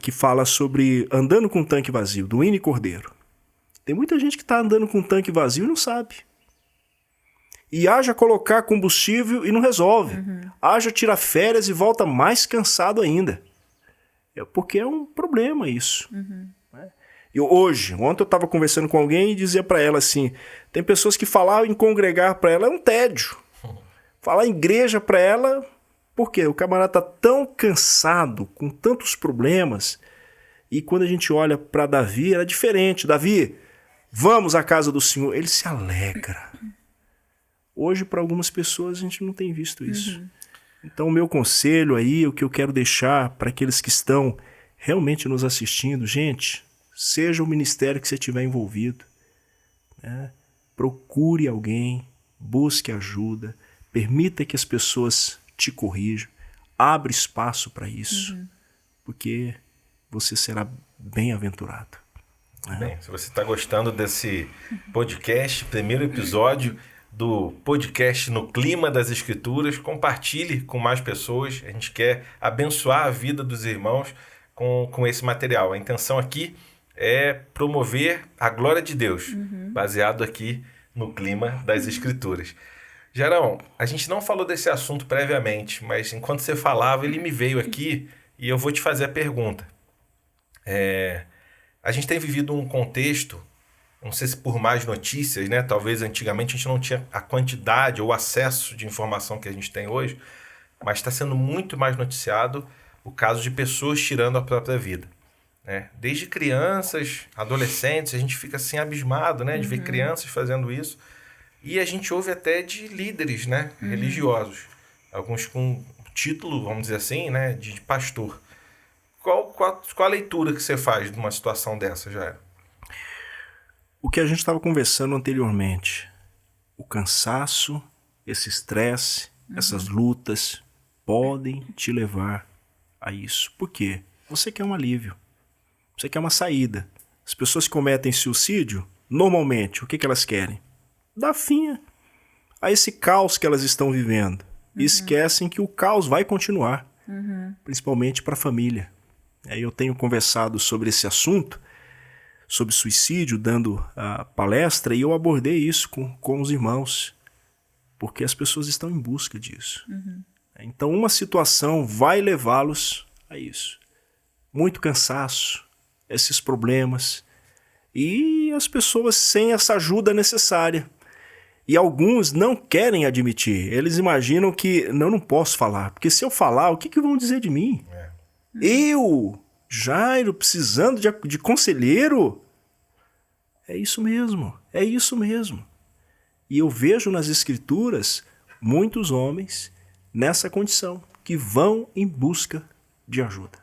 S3: que fala sobre andando com um tanque vazio, do Ine Cordeiro. Tem muita gente que está andando com um tanque vazio e não sabe. E haja colocar combustível e não resolve. Haja tirar férias e volta mais cansado ainda. Porque é um problema isso. Ontem eu estava conversando com alguém e dizia para ela assim, tem pessoas que falar em congregar para ela é um tédio. Falar em igreja para ela, por quê? O camarada está tão cansado, com tantos problemas, e quando a gente olha para Davi, era diferente. Davi, vamos à casa do Senhor. Ele se alegra. Hoje, para algumas pessoas, a gente não tem visto isso. Então, o meu conselho aí, o que eu quero deixar para aqueles que estão realmente nos assistindo, gente, seja o ministério que você estiver envolvido, né? Procure alguém, busque ajuda, permita que as pessoas te corrijam, abre espaço para isso, porque você será bem-aventurado. Né?
S1: Bem, se você está gostando desse podcast, primeiro episódio do podcast No Clima das Escrituras, compartilhe com mais pessoas. A gente quer abençoar a vida dos irmãos com esse material. A intenção aqui é promover a glória de Deus, baseado aqui no clima das Escrituras. Jairão, a gente não falou desse assunto previamente, mas enquanto você falava, ele me veio aqui e eu vou te fazer a pergunta. A gente tem vivido um contexto, não sei se por mais notícias, né? Talvez antigamente a gente não tinha a quantidade ou acesso de informação que a gente tem hoje, mas está sendo muito mais noticiado o caso de pessoas tirando a própria vida. Né? Desde crianças, adolescentes, a gente fica assim abismado, né? De ver crianças fazendo isso. E a gente ouve até de líderes, né? Religiosos. Alguns com título, vamos dizer assim, né? De pastor. Qual a leitura que você faz de uma situação dessa, Jairo?
S3: O que a gente estava conversando anteriormente. O cansaço, esse estresse, essas lutas podem te levar a isso. Por quê? Você quer um alívio. Você quer uma saída. As pessoas que cometem suicídio, normalmente, o que elas querem? Dar fim a esse caos que elas estão vivendo. E esquecem que o caos vai continuar, principalmente para a família. Eu tenho conversado sobre esse assunto, sobre suicídio, dando a palestra, e eu abordei isso com os irmãos, porque as pessoas estão em busca disso. Então, uma situação vai levá-los a isso. Muito cansaço, esses problemas, e as pessoas sem essa ajuda necessária. E alguns não querem admitir. Eles imaginam que não posso falar. Porque se eu falar, o que vão dizer de mim? Eu, Jairo, precisando de conselheiro? É isso mesmo. É isso mesmo. E eu vejo nas Escrituras muitos homens nessa condição, que vão em busca de ajuda.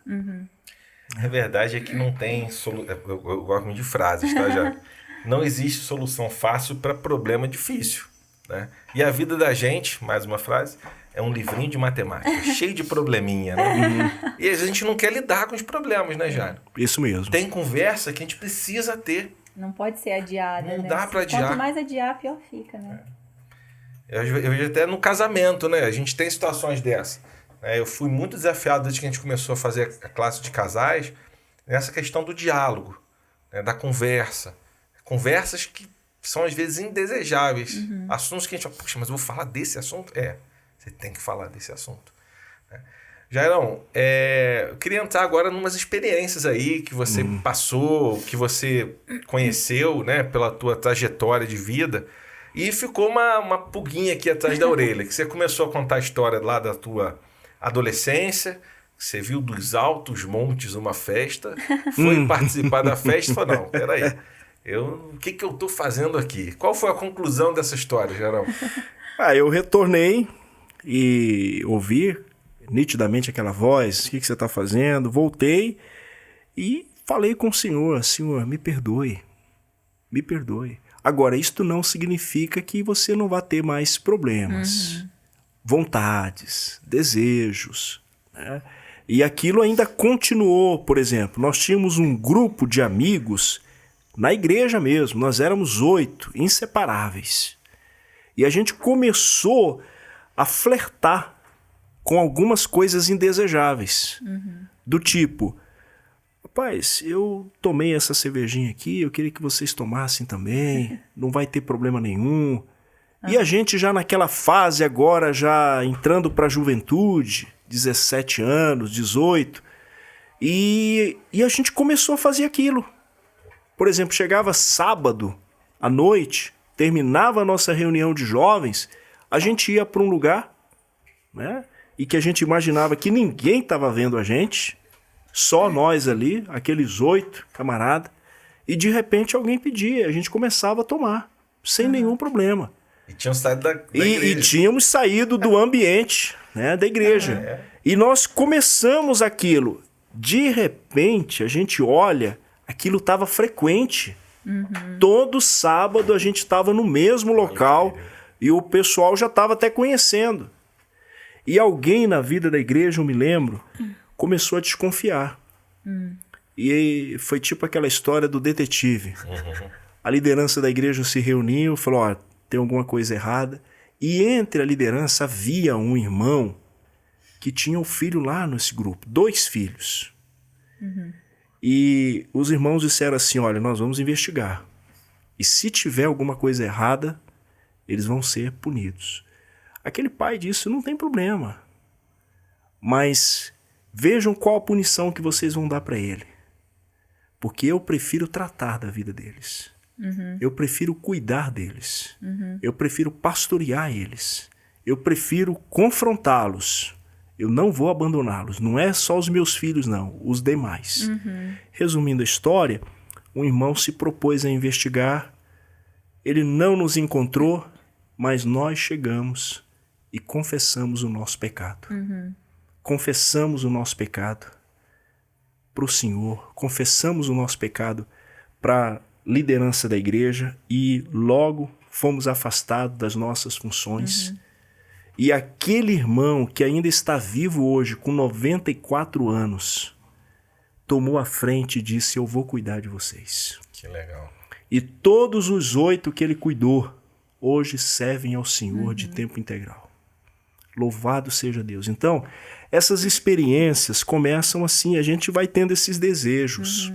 S1: A verdade é que não tem solução. Eu gosto muito de frases, tá, Jairo? Não existe solução fácil para problema difícil. Né? E a vida da gente, mais uma frase, é um livrinho de matemática, cheio de probleminha. Né? E a gente não quer lidar com os problemas, né, Jairo?
S3: Isso mesmo.
S1: Tem conversa que a gente precisa ter.
S2: Não pode ser adiada.
S1: Não dá para adiar.
S2: Quanto mais adiar, pior fica, né?
S1: Eu vejo até no casamento, né? A gente tem situações dessas. Eu fui muito desafiado desde que a gente começou a fazer a classe de casais nessa questão do diálogo, né? Da conversa. Conversas que são às vezes indesejáveis. Assuntos que a gente fala, puxa, mas eu vou falar desse assunto? Você tem que falar desse assunto. Jairão, eu queria entrar agora em umas experiências aí que você passou, que você conheceu, né, pela tua trajetória de vida, e ficou uma pulguinha aqui atrás da orelha, que você começou a contar a história lá da tua adolescência, Você viu dos altos montes uma festa, foi participar da festa e falou, não, peraí, o que eu tô fazendo aqui? Qual foi a conclusão dessa história, Gerão?
S3: Eu retornei e ouvi nitidamente aquela voz, o que você está fazendo? Voltei e falei com o Senhor, Senhor, me perdoe. Agora, isto não significa que você não vai ter mais problemas, vontades, desejos, né? E aquilo ainda continuou. Por exemplo, nós tínhamos um grupo de amigos na igreja mesmo, nós éramos 8, inseparáveis. E a gente começou a flertar com algumas coisas indesejáveis, do tipo, rapaz, eu tomei essa cervejinha aqui, eu queria que vocês tomassem também, não vai ter problema nenhum. E a gente já naquela fase agora, já entrando para a juventude, 17 anos, 18, e a gente começou a fazer aquilo. Por exemplo, chegava sábado à noite, terminava a nossa reunião de jovens, a gente ia para um lugar, né, e que a gente imaginava que ninguém estava vendo a gente, só nós ali, aqueles 8 camaradas, e de repente alguém pedia, a gente começava a tomar, sem nenhum problema.
S1: E tinham saído da igreja.
S3: E tínhamos saído do ambiente, né, da igreja. E nós começamos aquilo. De repente, a gente olha, aquilo estava frequente. Todo sábado a gente estava no mesmo local e o pessoal já estava até conhecendo. E alguém na vida da igreja, eu me lembro, começou a desconfiar. E foi tipo aquela história do detetive. A liderança da igreja se reuniu e falou, ó, tem alguma coisa errada. E entre a liderança havia um irmão que tinha um filho lá nesse grupo, 2 filhos. E os irmãos disseram assim, olha, nós vamos investigar. E se tiver alguma coisa errada, eles vão ser punidos. Aquele pai disse, não tem problema. Mas vejam qual a punição que vocês vão dar para ele. Porque eu prefiro tratar da vida deles. Eu prefiro cuidar deles. Eu prefiro pastorear eles. Eu prefiro confrontá-los. Eu não vou abandoná-los. Não é só os meus filhos, não. Os demais. Resumindo a história, um irmão se propôs a investigar. Ele não nos encontrou, mas nós chegamos e confessamos o nosso pecado. Confessamos o nosso pecado para o Senhor. Confessamos o nosso pecado para liderança da igreja e logo fomos afastados das nossas funções. E aquele irmão que ainda está vivo hoje, com 94 anos, tomou a frente e disse, eu vou cuidar de vocês.
S1: Que legal.
S3: E todos os 8 que ele cuidou, hoje servem ao Senhor de tempo integral. Louvado seja Deus. Então, essas experiências começam assim, a gente vai tendo esses desejos.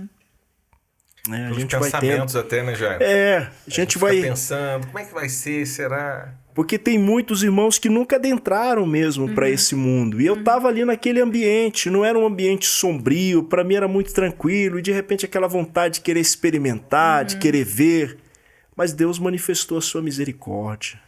S3: Né? A gente
S1: pensamentos vai tendo... até, né, Jair?
S3: A gente vai
S1: pensando, como é que vai ser, será?
S3: Porque tem muitos irmãos que nunca adentraram mesmo para esse mundo. E eu estava ali naquele ambiente, não era um ambiente sombrio, para mim era muito tranquilo, e de repente aquela vontade de querer experimentar, de querer ver. Mas Deus manifestou a sua misericórdia,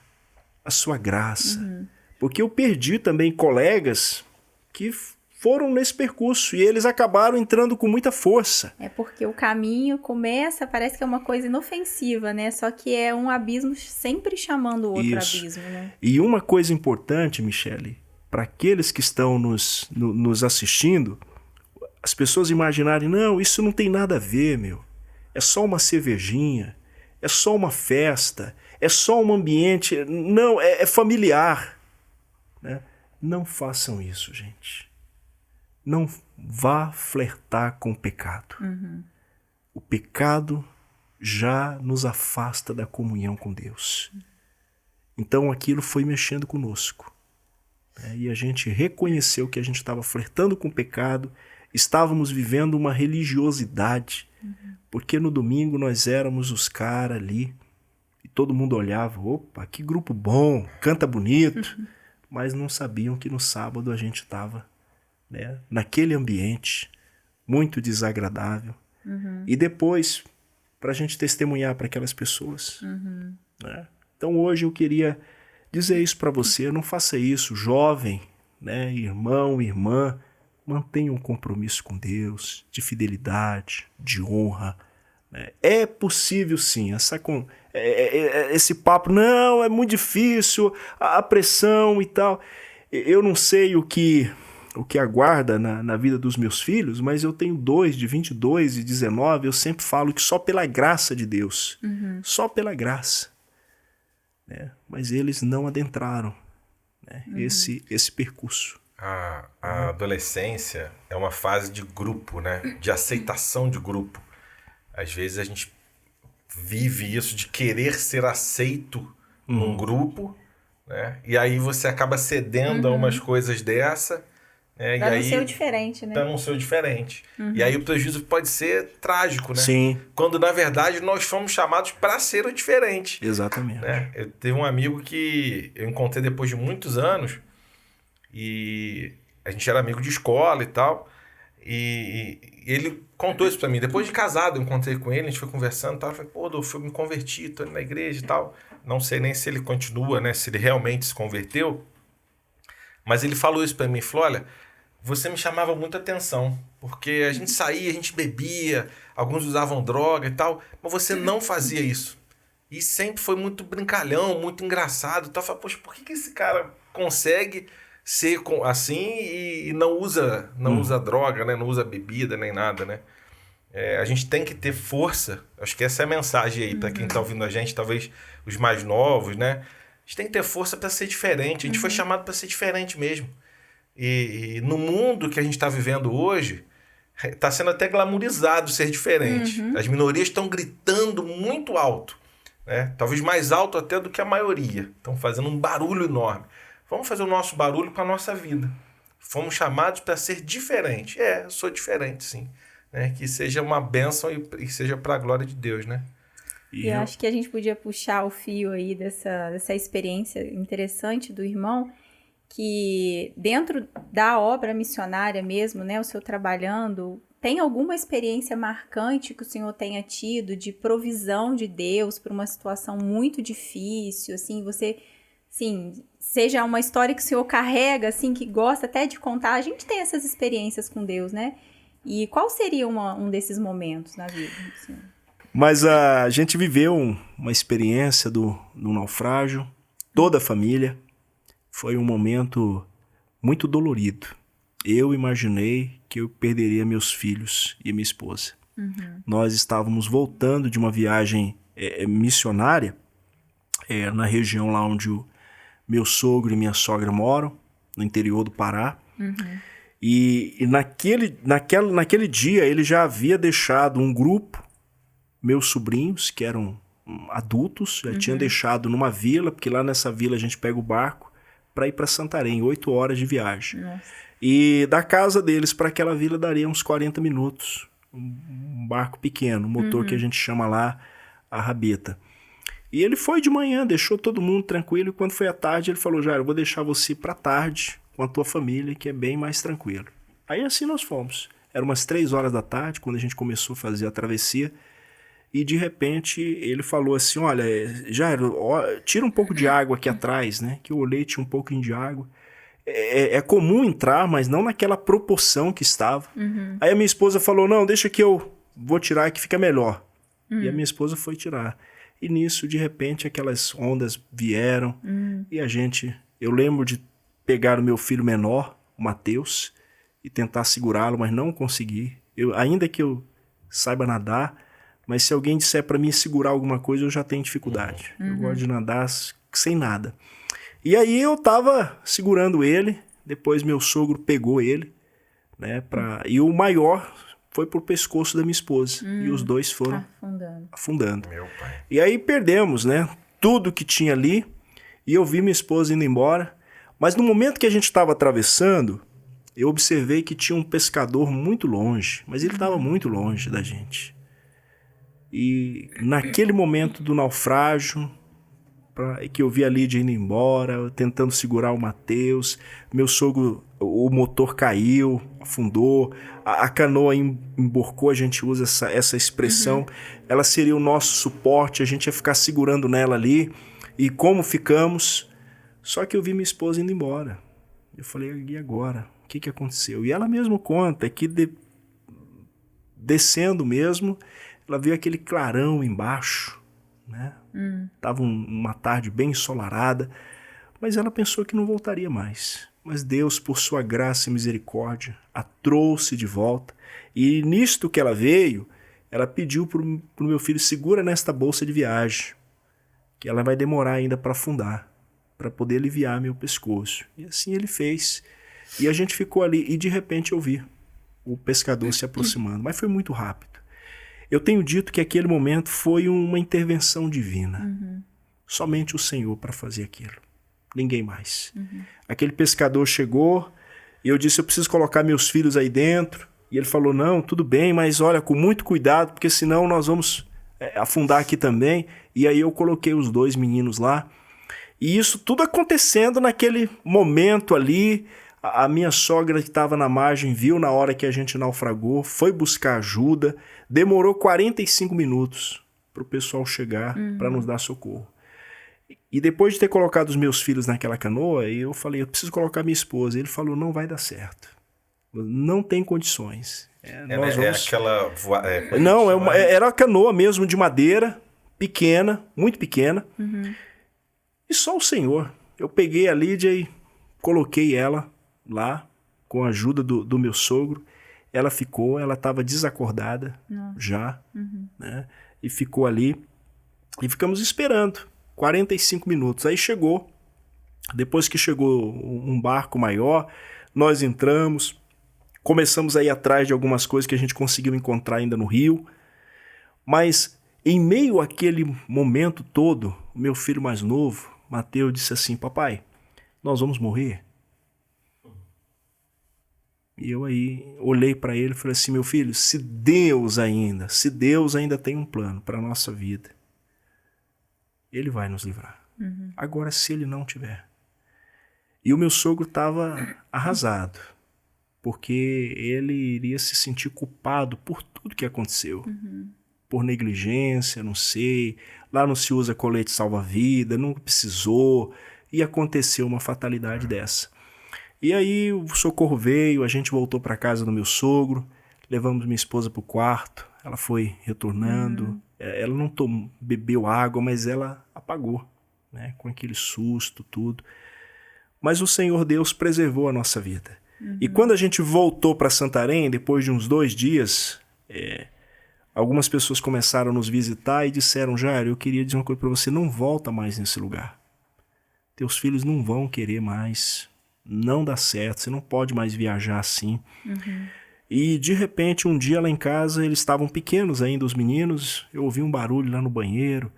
S3: a sua graça. Porque eu perdi também colegas que foram nesse percurso e eles acabaram entrando com muita força.
S2: É porque o caminho começa, parece que é uma coisa inofensiva, né? Só que é um abismo sempre chamando o outro abismo, né?
S3: E uma coisa importante, Michele, para aqueles que estão nos assistindo, as pessoas imaginarem, não, isso não tem nada a ver, meu. É só uma cervejinha, é só uma festa, é só um ambiente, não, é familiar. Né? Não façam isso, gente. Não vá flertar com o pecado. O pecado já nos afasta da comunhão com Deus. Então aquilo foi mexendo conosco. E a gente reconheceu que a gente estava flertando com o pecado, estávamos vivendo uma religiosidade, porque no domingo nós éramos os caras ali, e todo mundo olhava, opa, que grupo bom, canta bonito, mas não sabiam que no sábado a gente estava, né, naquele ambiente muito desagradável. E depois, para a gente testemunhar para aquelas pessoas. Né? Então hoje eu queria dizer isso para você, não faça isso, jovem, né, irmão, irmã, mantenha um compromisso com Deus, de fidelidade, de honra. Né? É possível sim, esse papo, não, é muito difícil, a pressão e tal. Eu não sei o que aguarda na vida dos meus filhos, mas eu tenho 2 de 22 e 19, eu sempre falo que só pela graça de Deus, só pela graça. Né? Mas eles não adentraram, né? esse percurso.
S1: A adolescência é uma fase de grupo, né? De aceitação de grupo. Às vezes a gente vive isso de querer ser aceito num grupo, né? E aí você acaba cedendo a umas coisas dessa, né?
S2: Pra não ser o diferente, né?
S1: Pra não ser o diferente. E aí o prejuízo pode ser trágico, né?
S3: Sim.
S1: Quando, na verdade, nós fomos chamados para ser o diferente.
S3: Exatamente.
S1: Né? Eu teve um amigo que eu encontrei depois de muitos anos e a gente era amigo de escola e tal. E ele contou isso pra mim. Depois de casado, eu encontrei com ele, a gente foi conversando e tal. Eu falei, pô, Adolfo, eu me converti, tô indo na igreja e tal. Não sei nem se ele continua, né? Se ele realmente se converteu. Mas ele falou isso pra mim, falou, olha, você me chamava muita atenção, porque a gente saía, a gente bebia, alguns usavam droga e tal, mas você não fazia isso. E sempre foi muito brincalhão, muito engraçado. Então eu falei, poxa, por que esse cara consegue ser assim e não usa droga, né? Não usa bebida nem nada, né? A gente tem que ter força, acho que essa é a mensagem aí para quem tá ouvindo a gente, talvez os mais novos, né? A gente tem que ter força para ser diferente, a gente foi chamado para ser diferente mesmo. E no mundo que a gente está vivendo hoje, está sendo até glamourizado ser diferente. As minorias estão gritando muito alto, né? Talvez mais alto até do que a maioria. Estão fazendo um barulho enorme. Vamos fazer o nosso barulho para a nossa vida. Fomos chamados para ser diferente. Eu sou diferente, sim. Né? Que seja uma bênção e seja para a glória de Deus, né?
S2: E eu acho que a gente podia puxar o fio aí dessa experiência interessante do irmão, que dentro da obra missionária mesmo, né, o senhor trabalhando, tem alguma experiência marcante que o senhor tenha tido de provisão de Deus para uma situação muito difícil, assim, você, assim, seja uma história que o senhor carrega, assim, que gosta até de contar? A gente tem essas experiências com Deus, né? E qual seria um desses momentos na vida do senhor?
S3: Mas a gente viveu uma experiência do naufrágio, toda a família. Foi um momento muito dolorido. Eu imaginei que eu perderia meus filhos e minha esposa. Nós estávamos voltando de uma viagem missionária na região lá onde o meu sogro e minha sogra moram, no interior do Pará. E naquele dia ele já havia deixado um grupo, meus sobrinhos, que eram adultos, já tinha deixado numa vila, porque lá nessa vila a gente pega o barco para ir para Santarém, 8 horas de viagem. Nossa. E da casa deles para aquela vila daria uns 40 minutos. Um barco pequeno, um motor que a gente chama lá a rabeta. E ele foi de manhã, deixou todo mundo tranquilo, e quando foi à tarde ele falou, Jairo, eu vou deixar você para tarde com a tua família, que é bem mais tranquilo. Aí assim nós fomos. Era umas 3 horas da tarde, quando a gente começou a fazer a travessia, e de repente ele falou assim, olha, Jairo, tira um pouco de água aqui atrás, né? Que eu olhei, tinha um pouquinho de água. É comum entrar, mas não naquela proporção que estava. Aí a minha esposa falou, não, deixa que eu vou tirar que fica melhor. E a minha esposa foi tirar. E nisso, de repente, aquelas ondas vieram e eu lembro de pegar o meu filho menor, o Mateus, e tentar segurá-lo, mas não consegui. Ainda que eu saiba nadar, mas se alguém disser para mim segurar alguma coisa, eu já tenho dificuldade. Eu gosto de nadar sem nada. E aí eu tava segurando ele, depois meu sogro pegou ele, né, e o maior foi pro pescoço da minha esposa. E os dois foram afundando.
S1: Meu pai.
S3: E aí perdemos, né, tudo que tinha ali, e eu vi minha esposa indo embora. Mas no momento que a gente estava atravessando, eu observei que tinha um pescador muito longe, mas ele estava muito longe da gente. E naquele momento do naufrágio, que eu vi a Lídia indo embora, tentando segurar o Mateus, meu sogro, o motor caiu, afundou, a canoa emborcou, a gente usa essa expressão, ela seria o nosso suporte, a gente ia ficar segurando nela ali, e como ficamos, só que eu vi minha esposa indo embora. Eu falei, e agora? O que aconteceu? E ela mesmo conta que descendo mesmo, ela viu aquele clarão embaixo, né? Tava uma tarde bem ensolarada, mas ela pensou que não voltaria mais. Mas Deus, por sua graça e misericórdia, a trouxe de volta. E nisto que ela veio, ela pediu pro meu filho, segura nesta bolsa de viagem, que ela vai demorar ainda para afundar, para poder aliviar meu pescoço. E assim ele fez. E a gente ficou ali e de repente eu vi o pescador se aproximando, mas foi muito rápido. Eu tenho dito que aquele momento foi uma intervenção divina. Somente o Senhor para fazer aquilo. Ninguém mais. Aquele pescador chegou e eu disse, eu preciso colocar meus filhos aí dentro. E ele falou, não, tudo bem, mas olha, com muito cuidado, porque senão nós vamos afundar aqui também. E aí eu coloquei os 2 meninos lá. E isso tudo acontecendo naquele momento ali. A minha sogra que estava na margem viu na hora que a gente naufragou, foi buscar ajuda. Demorou 45 minutos para o pessoal chegar para nos dar socorro. E depois de ter colocado os meus filhos naquela canoa, eu falei, eu preciso colocar minha esposa. Ele falou, não vai dar certo. Não tem condições. Era uma canoa mesmo de madeira, pequena, muito pequena. E só o Senhor. Eu peguei a Lídia e coloquei ela lá, com a ajuda do meu sogro. Ela ficou, ela estava desacordada já, né? E ficou ali. E ficamos esperando 45 minutos. Aí chegou, depois que chegou um barco maior, nós entramos, começamos a ir atrás de algumas coisas que a gente conseguiu encontrar ainda no rio. Mas em meio àquele momento todo, o meu filho mais novo, Mateus, disse assim, papai, nós vamos morrer? E eu aí olhei para ele e falei assim, meu filho, se Deus ainda tem um plano para a nossa vida, Ele vai nos livrar. Agora, se Ele não tiver. E o meu sogro estava arrasado, porque ele iria se sentir culpado por tudo que aconteceu. Por negligência, não sei, lá não se usa colete salva-vida, não precisou, e aconteceu uma fatalidade dessa. E aí o socorro veio, a gente voltou para casa do meu sogro, levamos minha esposa para o quarto, ela foi retornando, ela não bebeu água, mas ela apagou, né, com aquele susto, tudo. Mas o Senhor Deus preservou a nossa vida. E quando a gente voltou para Santarém, depois de uns 2 dias, algumas pessoas começaram a nos visitar e disseram, Jairo, eu queria dizer uma coisa para você, não volta mais nesse lugar. Teus filhos não vão querer mais, não dá certo, você não pode mais viajar assim. E de repente, um dia lá em casa, eles estavam pequenos ainda, os meninos, eu ouvi um barulho lá no banheiro.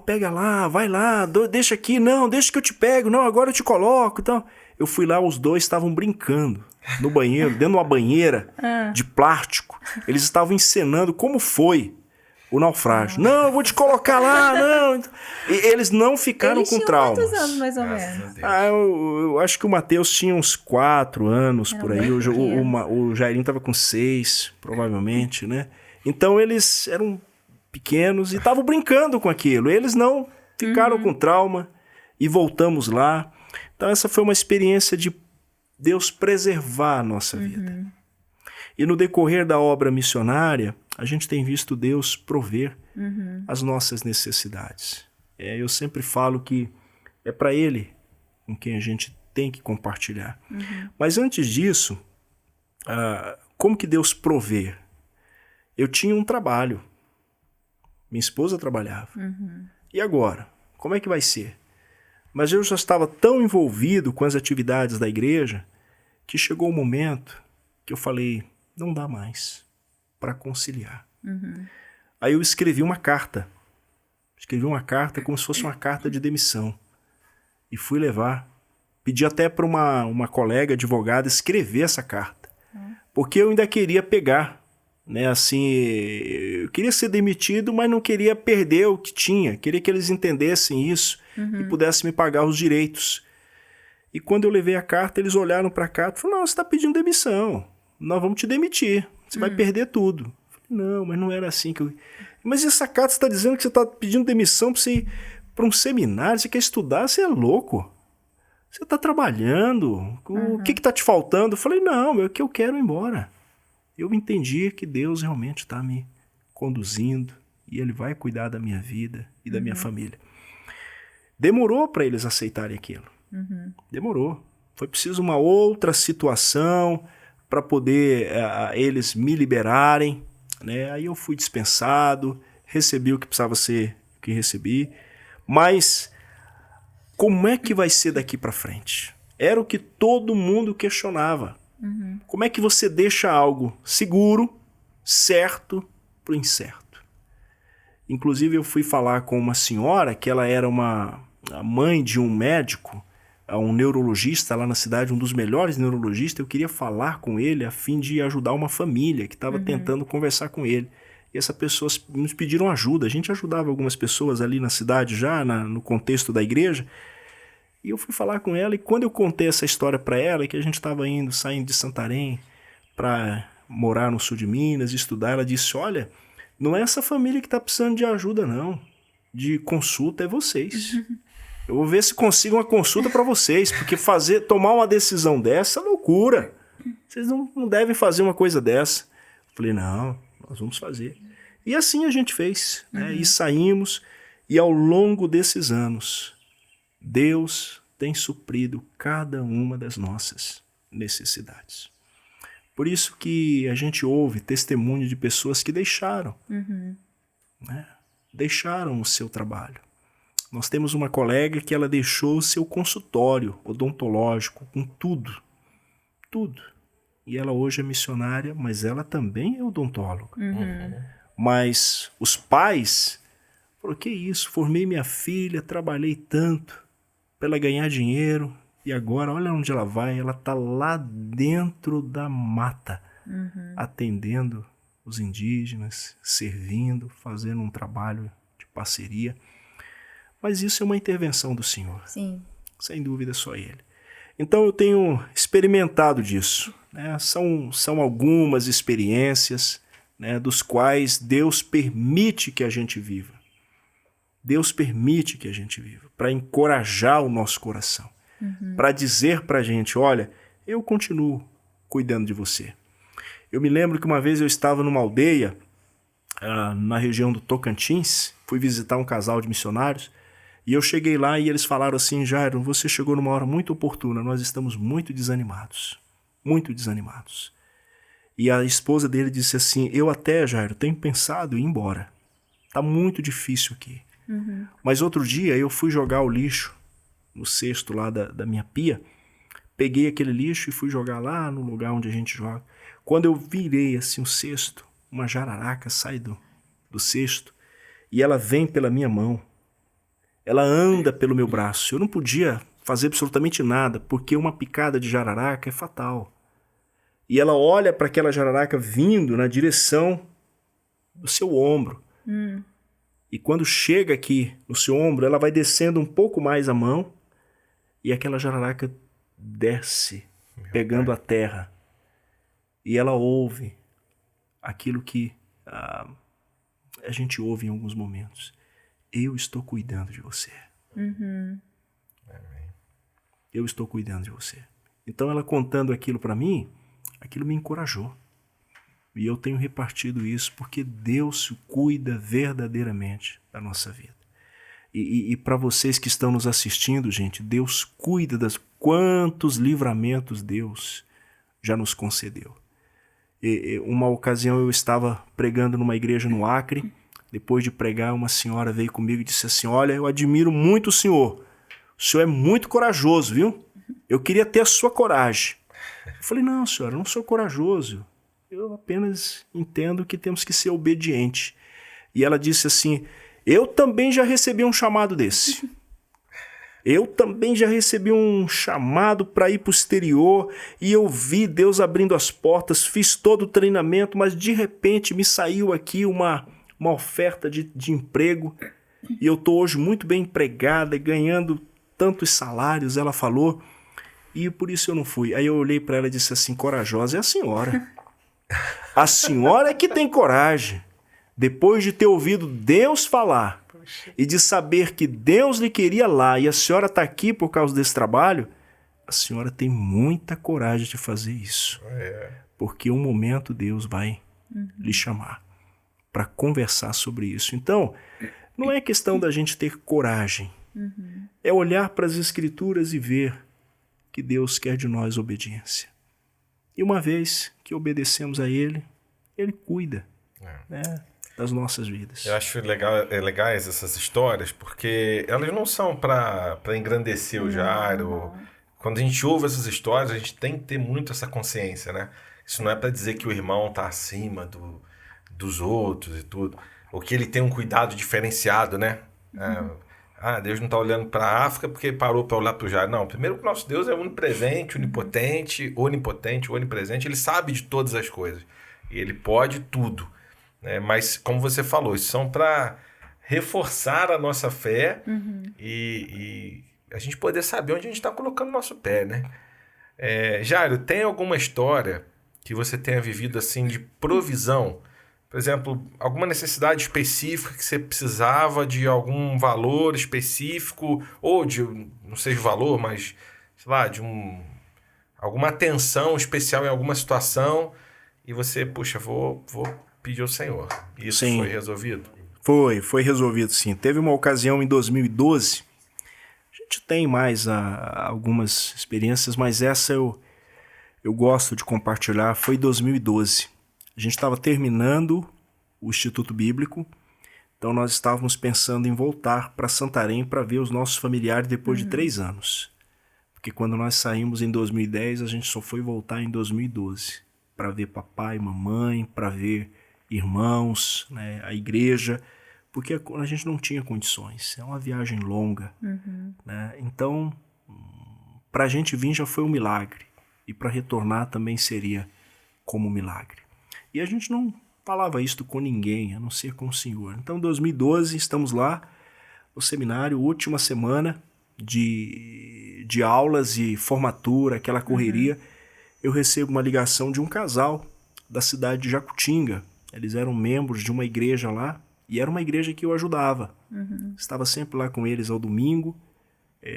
S3: Pega lá, vai lá, deixa aqui, não, deixa que eu te pego, não, agora eu te coloco. Então, eu fui lá, os 2 estavam brincando no banheiro, dentro de uma banheira de plástico. Eles estavam encenando como foi o naufrágio. Não, eu vou te colocar lá, não. E eles não ficaram com traumas.
S2: Quantos anos, mais ou menos?
S3: Eu acho que o Mateus tinha uns 4 anos, por aí. O Jairinho estava com 6, provavelmente, né? Então, eles eram pequenos e estavam brincando com aquilo. Eles não ficaram com trauma e voltamos lá. Então, essa foi uma experiência de Deus preservar a nossa vida. E no decorrer da obra missionária, a gente tem visto Deus prover as nossas necessidades. Eu sempre falo que é para Ele com quem a gente tem que compartilhar. Mas antes disso, como que Deus provê? Eu tinha um trabalho. Minha esposa trabalhava. E agora? Como é que vai ser? Mas eu já estava tão envolvido com as atividades da igreja que chegou o momento que eu falei, não dá mais para conciliar. Aí eu escrevi uma carta. Escrevi uma carta como se fosse uma carta de demissão. E fui levar. Pedi até para uma colega advogada escrever essa carta. Porque eu ainda queria pegar. Né? Assim, eu queria ser demitido, mas não queria perder o que tinha. Queria que eles entendessem isso e pudessem me pagar os direitos. E quando eu levei a carta, eles olharam para a carta e falaram, não, você está pedindo demissão. Nós vamos te demitir. Você vai perder tudo. Eu falei, não, mas não era assim que eu... Mas essa carta está dizendo que você está pedindo demissão para você ir para um seminário, você quer estudar, você é louco. Você está trabalhando? O que está te faltando? Eu falei, não, é que eu quero ir embora. Eu entendi que Deus realmente está me conduzindo e Ele vai cuidar da minha vida e da minha família. Demorou para eles aceitarem aquilo. Demorou. Foi preciso uma outra situação para poder eles me liberarem, né? Aí eu fui dispensado, recebi o que precisava ser, o que recebi. Mas como é que vai ser daqui para frente? Era o que todo mundo questionava. Como é que você deixa algo seguro, certo, para o incerto? Inclusive eu fui falar com uma senhora que ela era a mãe de um médico, um neurologista lá na cidade, um dos melhores neurologistas. Eu queria falar com ele a fim de ajudar uma família que estava tentando conversar com ele. E essas pessoas nos pediram ajuda. A gente ajudava algumas pessoas ali na cidade já, no contexto da igreja. E eu fui falar com ela, e quando eu contei essa história para ela, que a gente estava saindo de Santarém para morar no sul de Minas, estudar, ela disse, olha, não é essa família que está precisando de ajuda não, de consulta, é vocês. Eu vou ver se consigo uma consulta para vocês, porque tomar uma decisão dessa é loucura. Vocês não devem fazer uma coisa dessa. Eu falei, não, nós vamos fazer. E assim a gente fez, né? E saímos, e ao longo desses anos, Deus tem suprido cada uma das nossas necessidades. Por isso que a gente ouve testemunho de pessoas que deixaram, né? Deixaram o seu trabalho. Nós temos uma colega que ela deixou o seu consultório odontológico com tudo. E ela hoje é missionária, mas ela também é odontóloga. Mas os pais falaram, que isso, formei minha filha, trabalhei tanto para ela ganhar dinheiro, e agora olha onde ela vai, ela está lá dentro da mata, atendendo os indígenas, servindo, fazendo um trabalho de parceria. Mas isso é uma intervenção do Senhor.
S2: Sim.
S3: Sem dúvida, só Ele. Então eu tenho experimentado disso, né? São algumas experiências, né, dos quais Deus permite que a gente viva. Deus permite que a gente viva, para encorajar o nosso coração, para dizer para a gente, olha, eu continuo cuidando de você. Eu me lembro que uma vez eu estava numa aldeia, na região do Tocantins, fui visitar um casal de missionários, e eu cheguei lá e eles falaram assim, Jairo, você chegou numa hora muito oportuna, nós estamos muito desanimados. E a esposa dele disse assim, eu até, Jairo, tenho pensado em ir embora. Está muito difícil aqui. Mas outro dia eu fui jogar o lixo no cesto lá da minha pia, peguei aquele lixo e fui jogar lá no lugar onde a gente joga. Quando eu virei assim o cesto, uma jararaca sai do cesto e ela vem pela minha mão. Ela anda pelo meu braço. Eu não podia fazer absolutamente nada, porque uma picada de jararaca é fatal. E ela olha para aquela jararaca vindo na direção do seu ombro. E quando chega aqui no seu ombro, ela vai descendo um pouco mais a mão e aquela jararaca desce, pegando a terra. E ela ouve aquilo que a gente ouve em alguns momentos. Eu estou cuidando de você. Eu estou cuidando de você. Então ela contando aquilo para mim, aquilo me encorajou. E eu tenho repartido isso porque Deus cuida verdadeiramente da nossa vida. E para vocês que estão nos assistindo, gente, Deus cuida das quantos livramentos Deus já nos concedeu. Uma ocasião eu estava pregando numa igreja no Acre. Depois de pregar, uma senhora veio comigo e disse assim, olha, eu admiro muito o senhor é muito corajoso, viu? Eu queria ter a sua coragem. Eu falei, não, senhora, eu não sou corajoso. Eu apenas entendo que temos que ser obedientes. E ela disse assim, eu também já recebi um chamado desse. Eu também já recebi um chamado para ir para o exterior e eu vi Deus abrindo as portas, fiz todo o treinamento, mas de repente me saiu aqui uma oferta de emprego e eu estou hoje muito bem empregada, ganhando tantos salários, ela falou, e por isso eu não fui. Aí eu olhei para ela e disse assim, corajosa é a senhora. A senhora é que tem coragem. Depois de ter ouvido Deus falar e de saber que Deus lhe queria lá e a senhora está aqui por causa desse trabalho, a senhora tem muita coragem de fazer isso. Porque um momento Deus vai lhe chamar para conversar sobre isso. Então, não é questão da gente ter coragem. É olhar para as Escrituras e ver que Deus quer de nós obediência. E uma vez que obedecemos a Ele, Ele cuida né, das nossas vidas.
S1: Eu acho legais essas histórias, porque elas não são para engrandecer o Jairo. Quando a gente ouve essas histórias, a gente tem que ter muito essa consciência, né? Isso não é para dizer que o irmão está acima dos outros e tudo. Ou que ele tem um cuidado diferenciado, né? Deus não está olhando para a África porque parou para olhar para o Jairo. Não, primeiro que o nosso Deus é onipresente, onipotente, onipresente. Ele sabe de todas as coisas. E ele pode tudo. Né? Mas, como você falou, isso são para reforçar a nossa fé e a gente poder saber onde a gente está colocando o nosso pé, né? Jairo, tem alguma história que você tenha vivido assim de provisão? Por exemplo, alguma necessidade específica que você precisava de algum valor específico, ou de, não sei o valor, mas, sei lá, de alguma atenção especial em alguma situação, e você, puxa, vou pedir ao Senhor. Isso
S3: sim.
S1: Foi resolvido?
S3: Foi resolvido, sim. Teve uma ocasião em 2012, a gente tem mais algumas experiências, mas essa eu gosto de compartilhar, foi em 2012. A gente estava terminando o Instituto Bíblico, então nós estávamos pensando em voltar para Santarém para ver os nossos familiares depois de 3 anos. Porque quando nós saímos em 2010, a gente só foi voltar em 2012 para ver papai, mamãe, para ver irmãos, né, a igreja, porque a gente não tinha condições. É uma viagem longa. Né? Então, para a gente vir já foi um milagre. E para retornar também seria como um milagre. E a gente não falava isso com ninguém, a não ser com o Senhor. Então, em 2012, estamos lá no seminário, última semana de aulas e formatura, aquela correria. Eu recebo uma ligação de um casal da cidade de Jacutinga. Eles eram membros de uma igreja lá, e era uma igreja que eu ajudava. Estava sempre lá com eles ao domingo,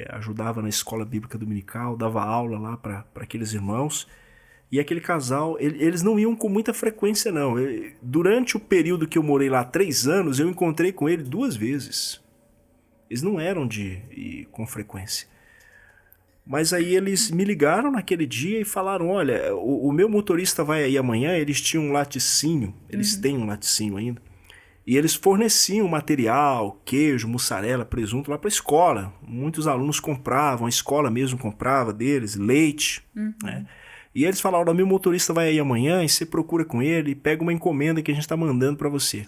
S3: ajudava na escola bíblica dominical, dava aula lá para aqueles irmãos. E aquele casal, eles não iam com muita frequência, não. Durante o período que eu morei lá, 3 anos, eu encontrei com ele 2 vezes. Eles não eram de ir com frequência. Mas aí eles me ligaram naquele dia e falaram, olha, o meu motorista vai aí amanhã, eles tinham um laticínio, eles têm um laticínio ainda, e eles forneciam material, queijo, mussarela, presunto lá para a escola. Muitos alunos compravam, a escola mesmo comprava deles, leite, né? E eles falaram, o meu motorista vai aí amanhã e você procura com ele e pega uma encomenda que a gente está mandando para você.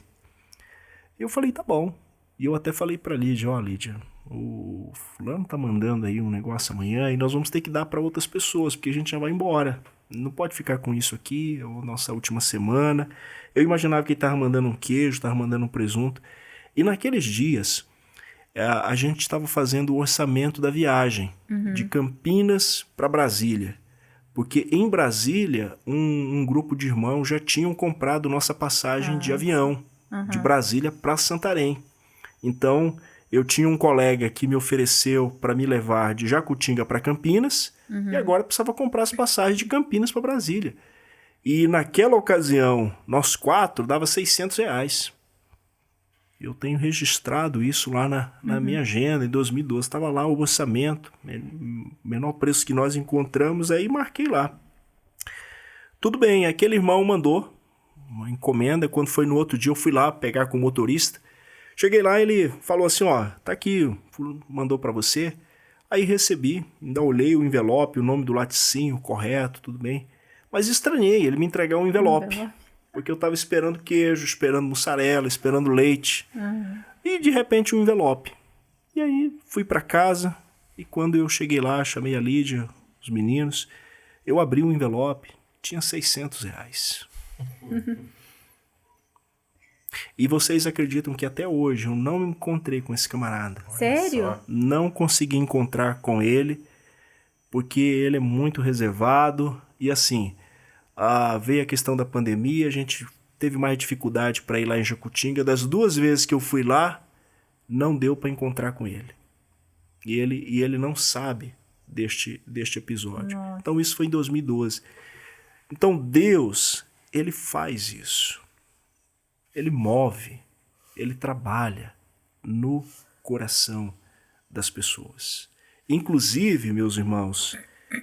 S3: E eu falei, tá bom. E eu até falei para a Lídia, Lídia, o fulano tá mandando aí um negócio amanhã e nós vamos ter que dar para outras pessoas, porque a gente já vai embora. Não pode ficar com isso aqui, é a nossa última semana. Eu imaginava que ele estava mandando um queijo, estava mandando um presunto. E naqueles dias, a gente estava fazendo o orçamento da viagem de Campinas para Brasília. Porque em Brasília, um grupo de irmãos já tinham comprado nossa passagem de avião, de Brasília para Santarém. Então, eu tinha um colega que me ofereceu para me levar de Jacutinga para Campinas, e agora precisava comprar as passagens de Campinas para Brasília. E naquela ocasião, nós 4, dava R$600. Eu tenho registrado isso lá na minha agenda, em 2012. Estava lá o orçamento, menor preço que nós encontramos, aí marquei lá. Tudo bem, aquele irmão mandou uma encomenda. Quando foi no outro dia, eu fui lá pegar com o motorista. Cheguei lá, ele falou assim, tá aqui, mandou para você. Aí recebi, ainda olhei o envelope, o nome do laticínio correto, tudo bem. Mas estranhei ele me entregar um envelope. Porque eu estava esperando queijo, esperando mussarela, esperando leite. E de repente um envelope. E aí fui para casa e quando eu cheguei lá, chamei a Lídia, os meninos, eu abri o envelope, tinha R$600. E vocês acreditam que até hoje eu não me encontrei com esse camarada?
S2: Sério?
S3: Não consegui encontrar com ele, porque ele é muito reservado e assim... veio a questão da pandemia, a gente teve mais dificuldade para ir lá em Jacutinga. Das 2 vezes que eu fui lá, não deu para encontrar com ele. E ele não sabe deste episódio.
S2: Nossa.
S3: Então isso foi em 2012. Então Deus, ele faz isso. Ele move, ele trabalha no coração das pessoas. Inclusive, meus irmãos,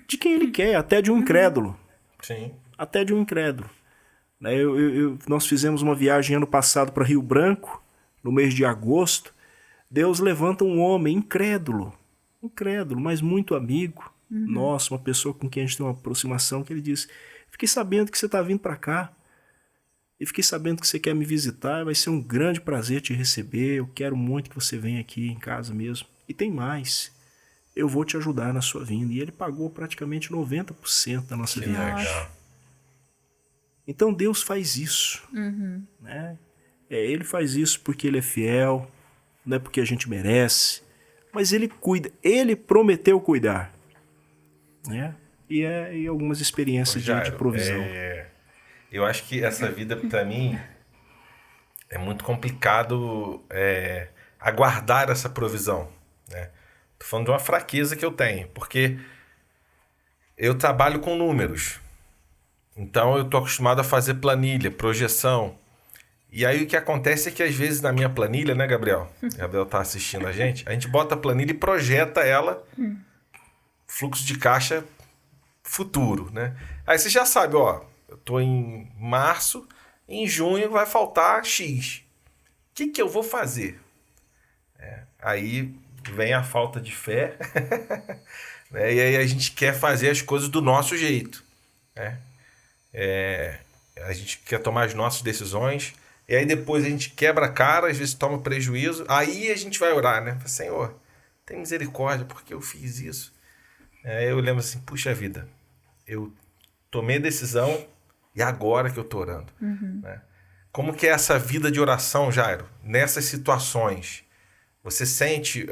S3: de quem ele quer, até de um incrédulo.
S1: Sim.
S3: Até de um incrédulo. Nós fizemos uma viagem ano passado para Rio Branco, no mês de agosto. Deus levanta um homem incrédulo, mas muito amigo nosso, uma pessoa com quem a gente tem uma aproximação, que ele diz: fiquei sabendo que você está vindo para cá, e fiquei sabendo que você quer me visitar, vai ser um grande prazer te receber, eu quero muito que você venha aqui em casa mesmo. E tem mais, eu vou te ajudar na sua vinda. E ele pagou praticamente 90% da nossa viagem.
S1: Legal.
S3: Então Deus faz isso. Né? Ele faz isso porque ele é fiel, não é porque a gente merece, mas ele cuida, ele prometeu cuidar. Né? E algumas experiências de provisão.
S1: Eu acho que essa vida, para mim, é muito complicado aguardar essa provisão. Né? Tô falando de uma fraqueza que eu tenho, porque eu trabalho com números. Então eu tô acostumado a fazer planilha, projeção. E aí o que acontece é que às vezes na minha planilha, né, Gabriel? Gabriel tá assistindo a gente bota a planilha e projeta ela, fluxo de caixa futuro, né? Aí você já sabe, ó, eu tô em março, em junho vai faltar X. O que eu vou fazer? Aí vem a falta de fé, né? E aí a gente quer fazer as coisas do nosso jeito, né? A gente quer tomar as nossas decisões, e aí depois a gente quebra a cara, às vezes toma prejuízo, aí a gente vai orar, né? Senhor, tem misericórdia, porque eu fiz isso. Eu lembro assim, puxa vida, eu tomei a decisão e agora que eu tô orando. Né? Como que é essa vida de oração, Jairo? Nessas situações, você sente...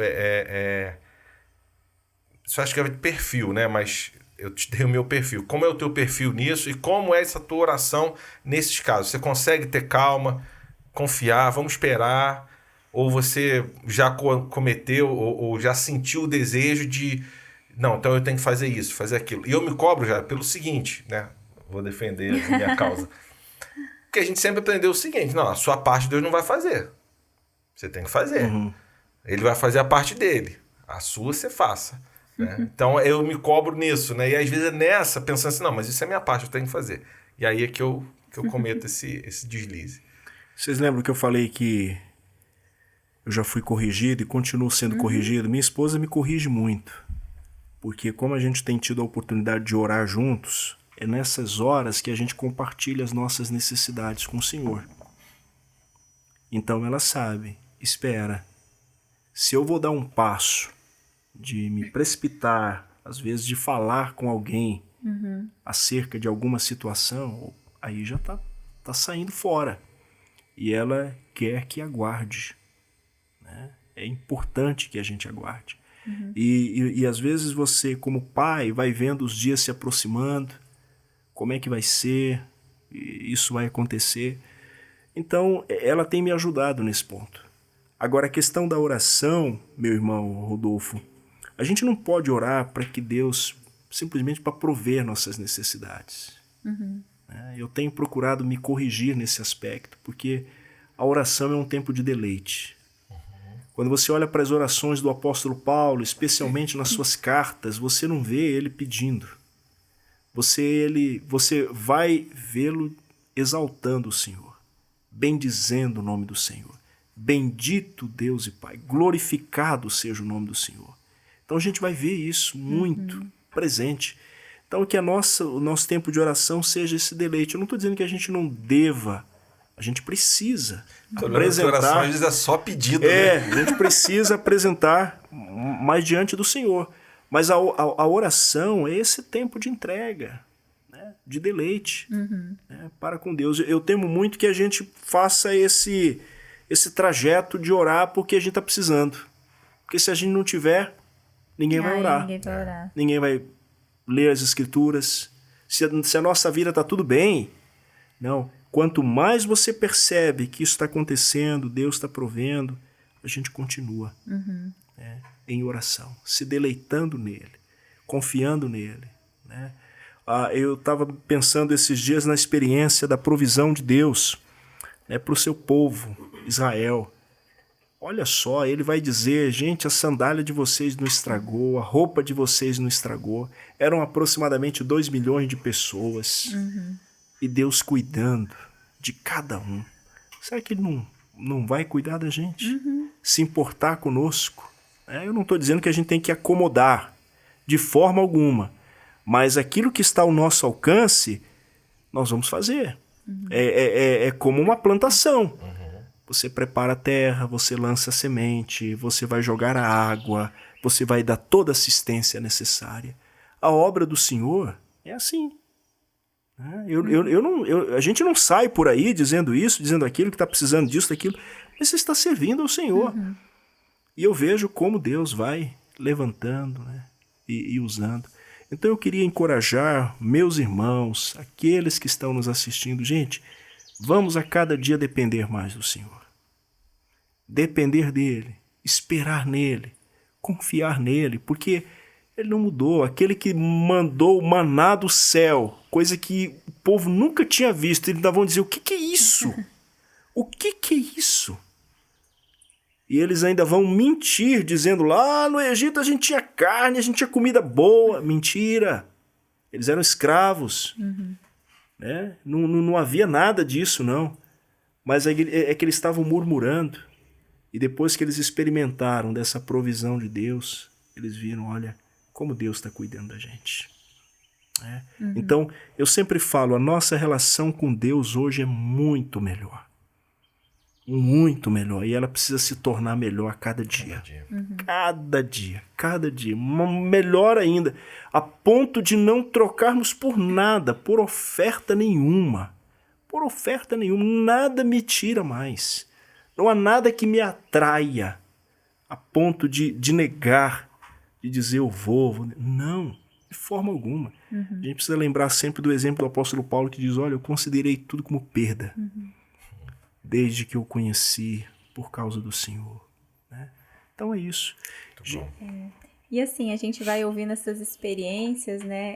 S1: Isso acho que é de perfil, né? Mas eu te dei o meu perfil. Como é o teu perfil nisso e como é essa tua oração nesses casos? Você consegue ter calma, confiar, vamos esperar? Ou você já cometeu ou já sentiu o desejo de... Não, então eu tenho que fazer isso, fazer aquilo. E eu me cobro já pelo seguinte, né? Vou defender a minha causa. Porque a gente sempre aprendeu o seguinte, não, a sua parte Deus não vai fazer. Você tem que fazer. Ele vai fazer a parte dele. A sua você faça. Né? Então eu me cobro nisso, né? E às vezes é nessa, pensando assim, não, mas isso é minha parte, eu tenho que fazer. E aí é que eu cometo esse deslize.
S3: Vocês lembram que eu falei que eu já fui corrigido e continuo sendo corrigido? Minha esposa me corrige muito. Porque como a gente tem tido a oportunidade de orar juntos, é nessas horas que a gente compartilha as nossas necessidades com o Senhor. Então ela sabe, espera. Se eu vou dar um passo de me precipitar, às vezes de falar com alguém acerca de alguma situação, aí já tá saindo fora. E ela quer que aguarde. Né? É importante que a gente aguarde. E às vezes você, como pai, vai vendo os dias se aproximando, como é que vai ser, isso vai acontecer. Então, ela tem me ajudado nesse ponto. Agora, a questão da oração, meu irmão Rodolfo, a gente não pode orar para que Deus, simplesmente para prover nossas necessidades. Eu tenho procurado me corrigir nesse aspecto, porque a oração é um tempo de deleite. Quando você olha para as orações do apóstolo Paulo, especialmente nas suas cartas, você não vê ele pedindo. Você vai vê-lo exaltando o Senhor, bendizendo o nome do Senhor. Bendito Deus e Pai, glorificado seja o nome do Senhor. Então a gente vai ver isso muito presente. Então que o nosso tempo de oração seja esse deleite. Eu não estou dizendo que a gente não deva, a gente precisa apresentar.
S1: Orações é só pedido.
S3: A gente precisa apresentar mais diante do Senhor. Mas a oração é esse tempo de entrega, né? De deleite, né? Para com Deus. Eu temo muito que a gente faça esse trajeto de orar porque a gente está precisando. Porque se a gente não tiver, ninguém vai orar. Ninguém vai ler as Escrituras. Se a nossa vida está tudo bem, não. Quanto mais você percebe que isso está acontecendo, Deus está provendo, a gente continua em oração, se deleitando nele, confiando nele, né? Eu estava pensando esses dias na experiência da provisão de Deus, né, para o seu povo, Israel. Olha só, ele vai dizer, gente, a sandália de vocês não estragou, a roupa de vocês não estragou. Eram aproximadamente 2 milhões de pessoas. E Deus cuidando de cada um. Será que ele não vai cuidar da gente? Se importar conosco? Eu não estou dizendo que a gente tem que acomodar, de forma alguma. Mas aquilo que está ao nosso alcance, nós vamos fazer. É como uma plantação. Você prepara a terra, você lança a semente, você vai jogar a água, você vai dar toda a assistência necessária. A obra do Senhor é assim. A gente não sai por aí dizendo isso, dizendo aquilo, que está precisando disso, daquilo, mas você está servindo ao Senhor. E eu vejo como Deus vai levantando, né, e usando. Então eu queria encorajar meus irmãos, aqueles que estão nos assistindo. Gente, vamos a cada dia depender mais do Senhor. Depender dele, esperar nele, confiar nele, porque ele não mudou. Aquele que mandou o maná do céu, coisa que o povo nunca tinha visto, eles ainda vão dizer, o que é isso? O que é isso? E eles ainda vão mentir, dizendo, lá no Egito a gente tinha carne, a gente tinha comida boa. Mentira! Eles eram escravos. Né? Não havia nada disso, não. Mas é que eles estavam murmurando. E depois que eles experimentaram dessa provisão de Deus, eles viram, olha, como Deus está cuidando da gente. Então, eu sempre falo, a nossa relação com Deus hoje é muito melhor. Muito melhor. E ela precisa se tornar melhor a cada dia. Cada dia. Melhor ainda. A ponto de não trocarmos por nada, por oferta nenhuma. Por oferta nenhuma. Nada me tira mais. Não há nada que me atraia a ponto de negar, de dizer eu vou. Não, de forma alguma. A gente precisa lembrar sempre do exemplo do apóstolo Paulo, que diz, olha, eu considerei tudo como perda. Desde que eu conheci por causa do Senhor. Né? Então é isso.
S2: E assim, a gente vai ouvindo essas experiências, né?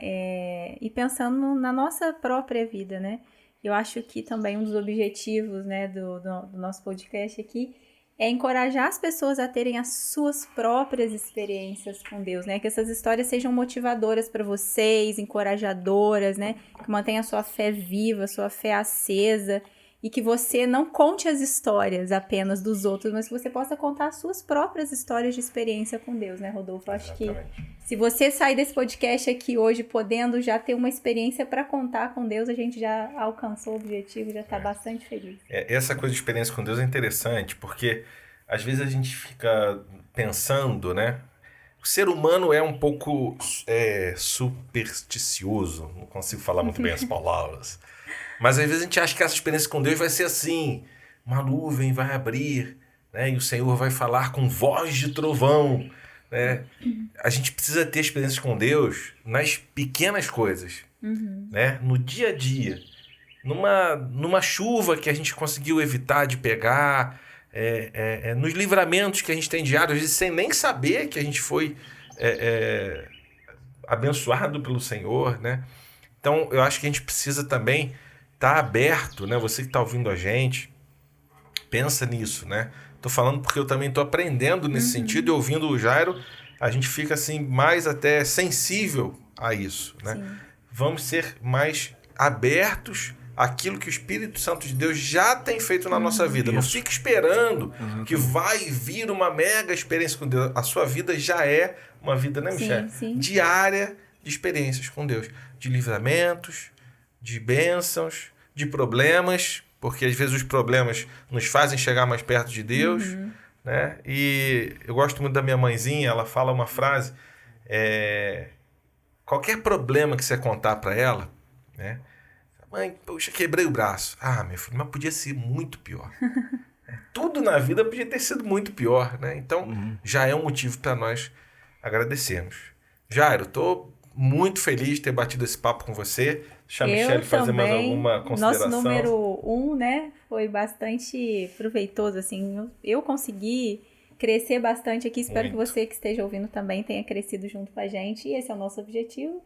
S2: E pensando na nossa própria vida, né? Eu acho que também um dos objetivos, né, do nosso podcast aqui é encorajar as pessoas a terem as suas próprias experiências com Deus, né? Que essas histórias sejam motivadoras para vocês, encorajadoras, né? Que mantenha a sua fé viva, a sua fé acesa. E que você não conte as histórias apenas dos outros, mas que você possa contar as suas próprias histórias de experiência com Deus, né, Rodolfo? Eu acho que se você sair desse podcast aqui hoje podendo já ter uma experiência para contar com Deus, a gente já alcançou o objetivo, já está bastante feliz.
S1: Essa coisa de experiência com Deus é interessante, porque às vezes a gente fica pensando, né? O ser humano é um pouco supersticioso, não consigo falar muito bem as palavras. Mas às vezes a gente acha que essa experiência com Deus vai ser assim, uma nuvem vai abrir, né, e o Senhor vai falar com voz de trovão. Né? A gente precisa ter experiências com Deus nas pequenas coisas, né? No dia a dia. Numa chuva que a gente conseguiu evitar de pegar, nos livramentos que a gente tem diários, às vezes sem nem saber que a gente foi abençoado pelo Senhor. Né? Então eu acho que a gente precisa também tá aberto, né? Você que está ouvindo a gente, pensa nisso, né? Tô falando porque eu também tô aprendendo nesse sentido, e ouvindo o Jairo, a gente fica assim mais até sensível a isso, né? Sim. Vamos ser mais abertos àquilo que o Espírito Santo de Deus já tem feito na nossa vida. Isso. Não fique esperando que vai vir uma mega experiência com Deus. A sua vida já é uma vida, né, Michele? Sim. Diária de experiências com Deus, de livramentos, de bênçãos, de problemas, porque às vezes os problemas nos fazem chegar mais perto de Deus, né? E eu gosto muito da minha mãezinha, ela fala uma frase, qualquer problema que você contar para ela, né? Mãe, poxa, quebrei o braço. Ah, meu filho, mas podia ser muito pior. Tudo na vida podia ter sido muito pior, né? Então, já é um motivo para nós agradecermos. Jairo, estou muito feliz de ter batido esse papo com você. Deixa a Michele fazer mais alguma consideração.
S2: Nosso número 1, né, foi bastante proveitoso, assim. Eu consegui crescer bastante aqui. Espero que você que esteja ouvindo também tenha crescido junto com a gente. E esse é o nosso objetivo.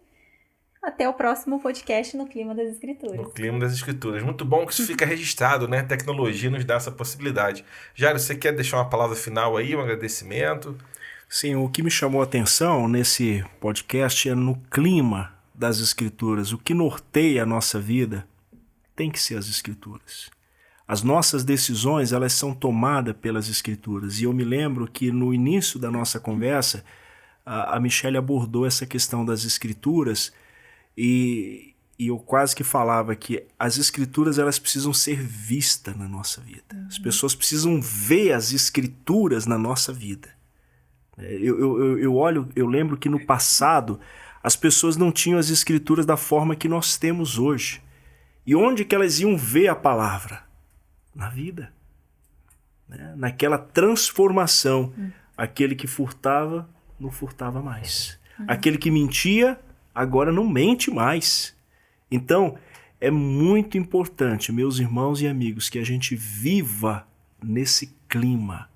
S2: Até o próximo podcast no Clima das Escrituras.
S1: No Clima das Escrituras. Muito bom que isso fica registrado, né? A tecnologia nos dá essa possibilidade. Jairo, você quer deixar uma palavra final aí, um agradecimento?
S3: Sim, o que me chamou a atenção nesse podcast é no clima das Escrituras. O que norteia a nossa vida tem que ser as Escrituras. As nossas decisões, elas são tomadas pelas Escrituras. E eu me lembro que no início da nossa conversa, a Michelle abordou essa questão das Escrituras e eu quase que falava que as Escrituras elas precisam ser vistas na nossa vida. As pessoas precisam ver as Escrituras na nossa vida. Eu lembro que no passado as pessoas não tinham as Escrituras da forma que nós temos hoje. E onde que elas iam ver a palavra? Na vida. Naquela transformação. Aquele que furtava, não furtava mais. Aquele que mentia, agora não mente mais. Então, é muito importante, meus irmãos e amigos, que a gente viva nesse clima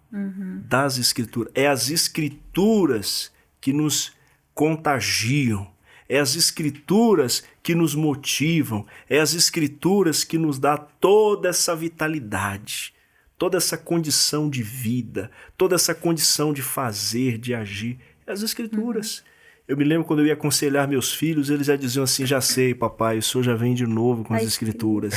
S3: das Escrituras. É as Escrituras que nos contagiam. É as Escrituras que nos motivam. É as Escrituras que nos dá toda essa vitalidade, toda essa condição de vida, toda essa condição de fazer, de agir. É as Escrituras. Eu me lembro quando eu ia aconselhar meus filhos, eles já diziam assim, já sei, papai, o senhor já vem de novo com as Escrituras.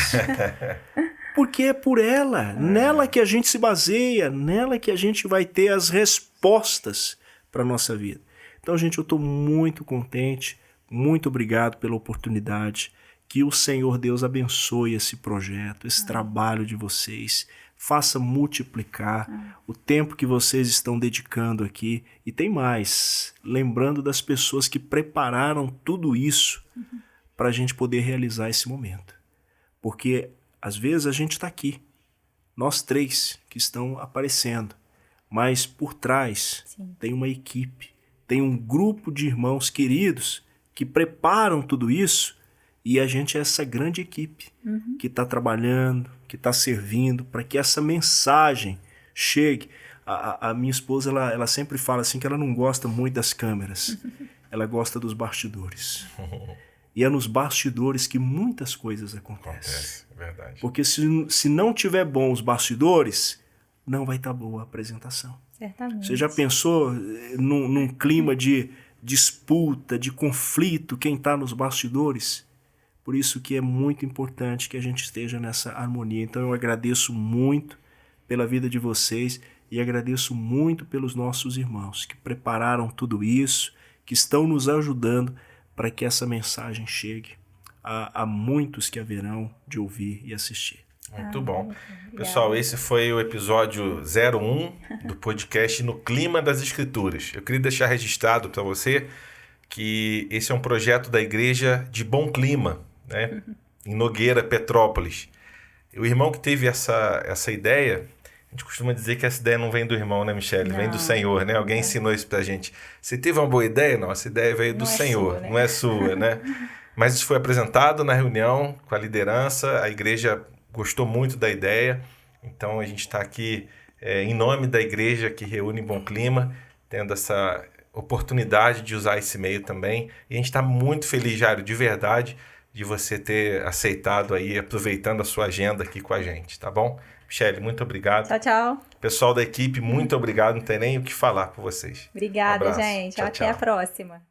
S3: Porque é por ela, nela que a gente se baseia, nela que a gente vai ter as respostas para a nossa vida. Então, gente, eu estou muito contente, muito obrigado pela oportunidade. Que o Senhor Deus abençoe esse projeto, esse trabalho de vocês. Faça multiplicar o tempo que vocês estão dedicando aqui. E tem mais, lembrando das pessoas que prepararam tudo isso para a gente poder realizar esse momento. Porque às vezes a gente está aqui, nós três que estão aparecendo, mas por trás tem uma equipe, tem um grupo de irmãos queridos que preparam tudo isso. E a gente é essa grande equipe que está trabalhando, que está servindo para que essa mensagem chegue. A minha esposa, ela sempre fala assim que ela não gosta muito das câmeras. Ela gosta dos bastidores. E é nos bastidores que muitas coisas acontecem.
S1: É verdade.
S3: Porque se não tiver bons bastidores, não vai estar boa a apresentação.
S2: Certamente.
S3: Você já pensou num clima de disputa, de conflito, quem está nos bastidores? Por isso que é muito importante que a gente esteja nessa harmonia. Então eu agradeço muito pela vida de vocês e agradeço muito pelos nossos irmãos que prepararam tudo isso, que estão nos ajudando para que essa mensagem chegue a muitos que haverão de ouvir e assistir.
S1: Muito bom. Pessoal, esse foi o episódio 01 do podcast No Clima das Escrituras. Eu queria deixar registrado para você que esse é um projeto da Igreja de Bom Clima, né? Em Nogueira, Petrópolis. E o irmão que teve essa ideia, a gente costuma dizer que essa ideia não vem do irmão, né, Michelle? Vem do Senhor, né? Alguém ensinou isso pra gente. Você teve uma boa ideia? Não, essa ideia veio do Senhor, sua, né? Não é sua, né? Mas isso foi apresentado na reunião com a liderança, a igreja gostou muito da ideia, então a gente está aqui em nome da igreja que reúne Bom Clima, tendo essa oportunidade de usar esse meio também. E a gente está muito feliz, Jairo, de verdade, de você ter aceitado aí, aproveitando a sua agenda aqui com a gente, tá bom? Michelle, muito obrigado.
S2: Tchau, tchau.
S1: Pessoal da equipe, muito obrigado, não tem nem o que falar por vocês.
S2: Obrigada, gente.
S1: Tchau,
S2: Até a próxima.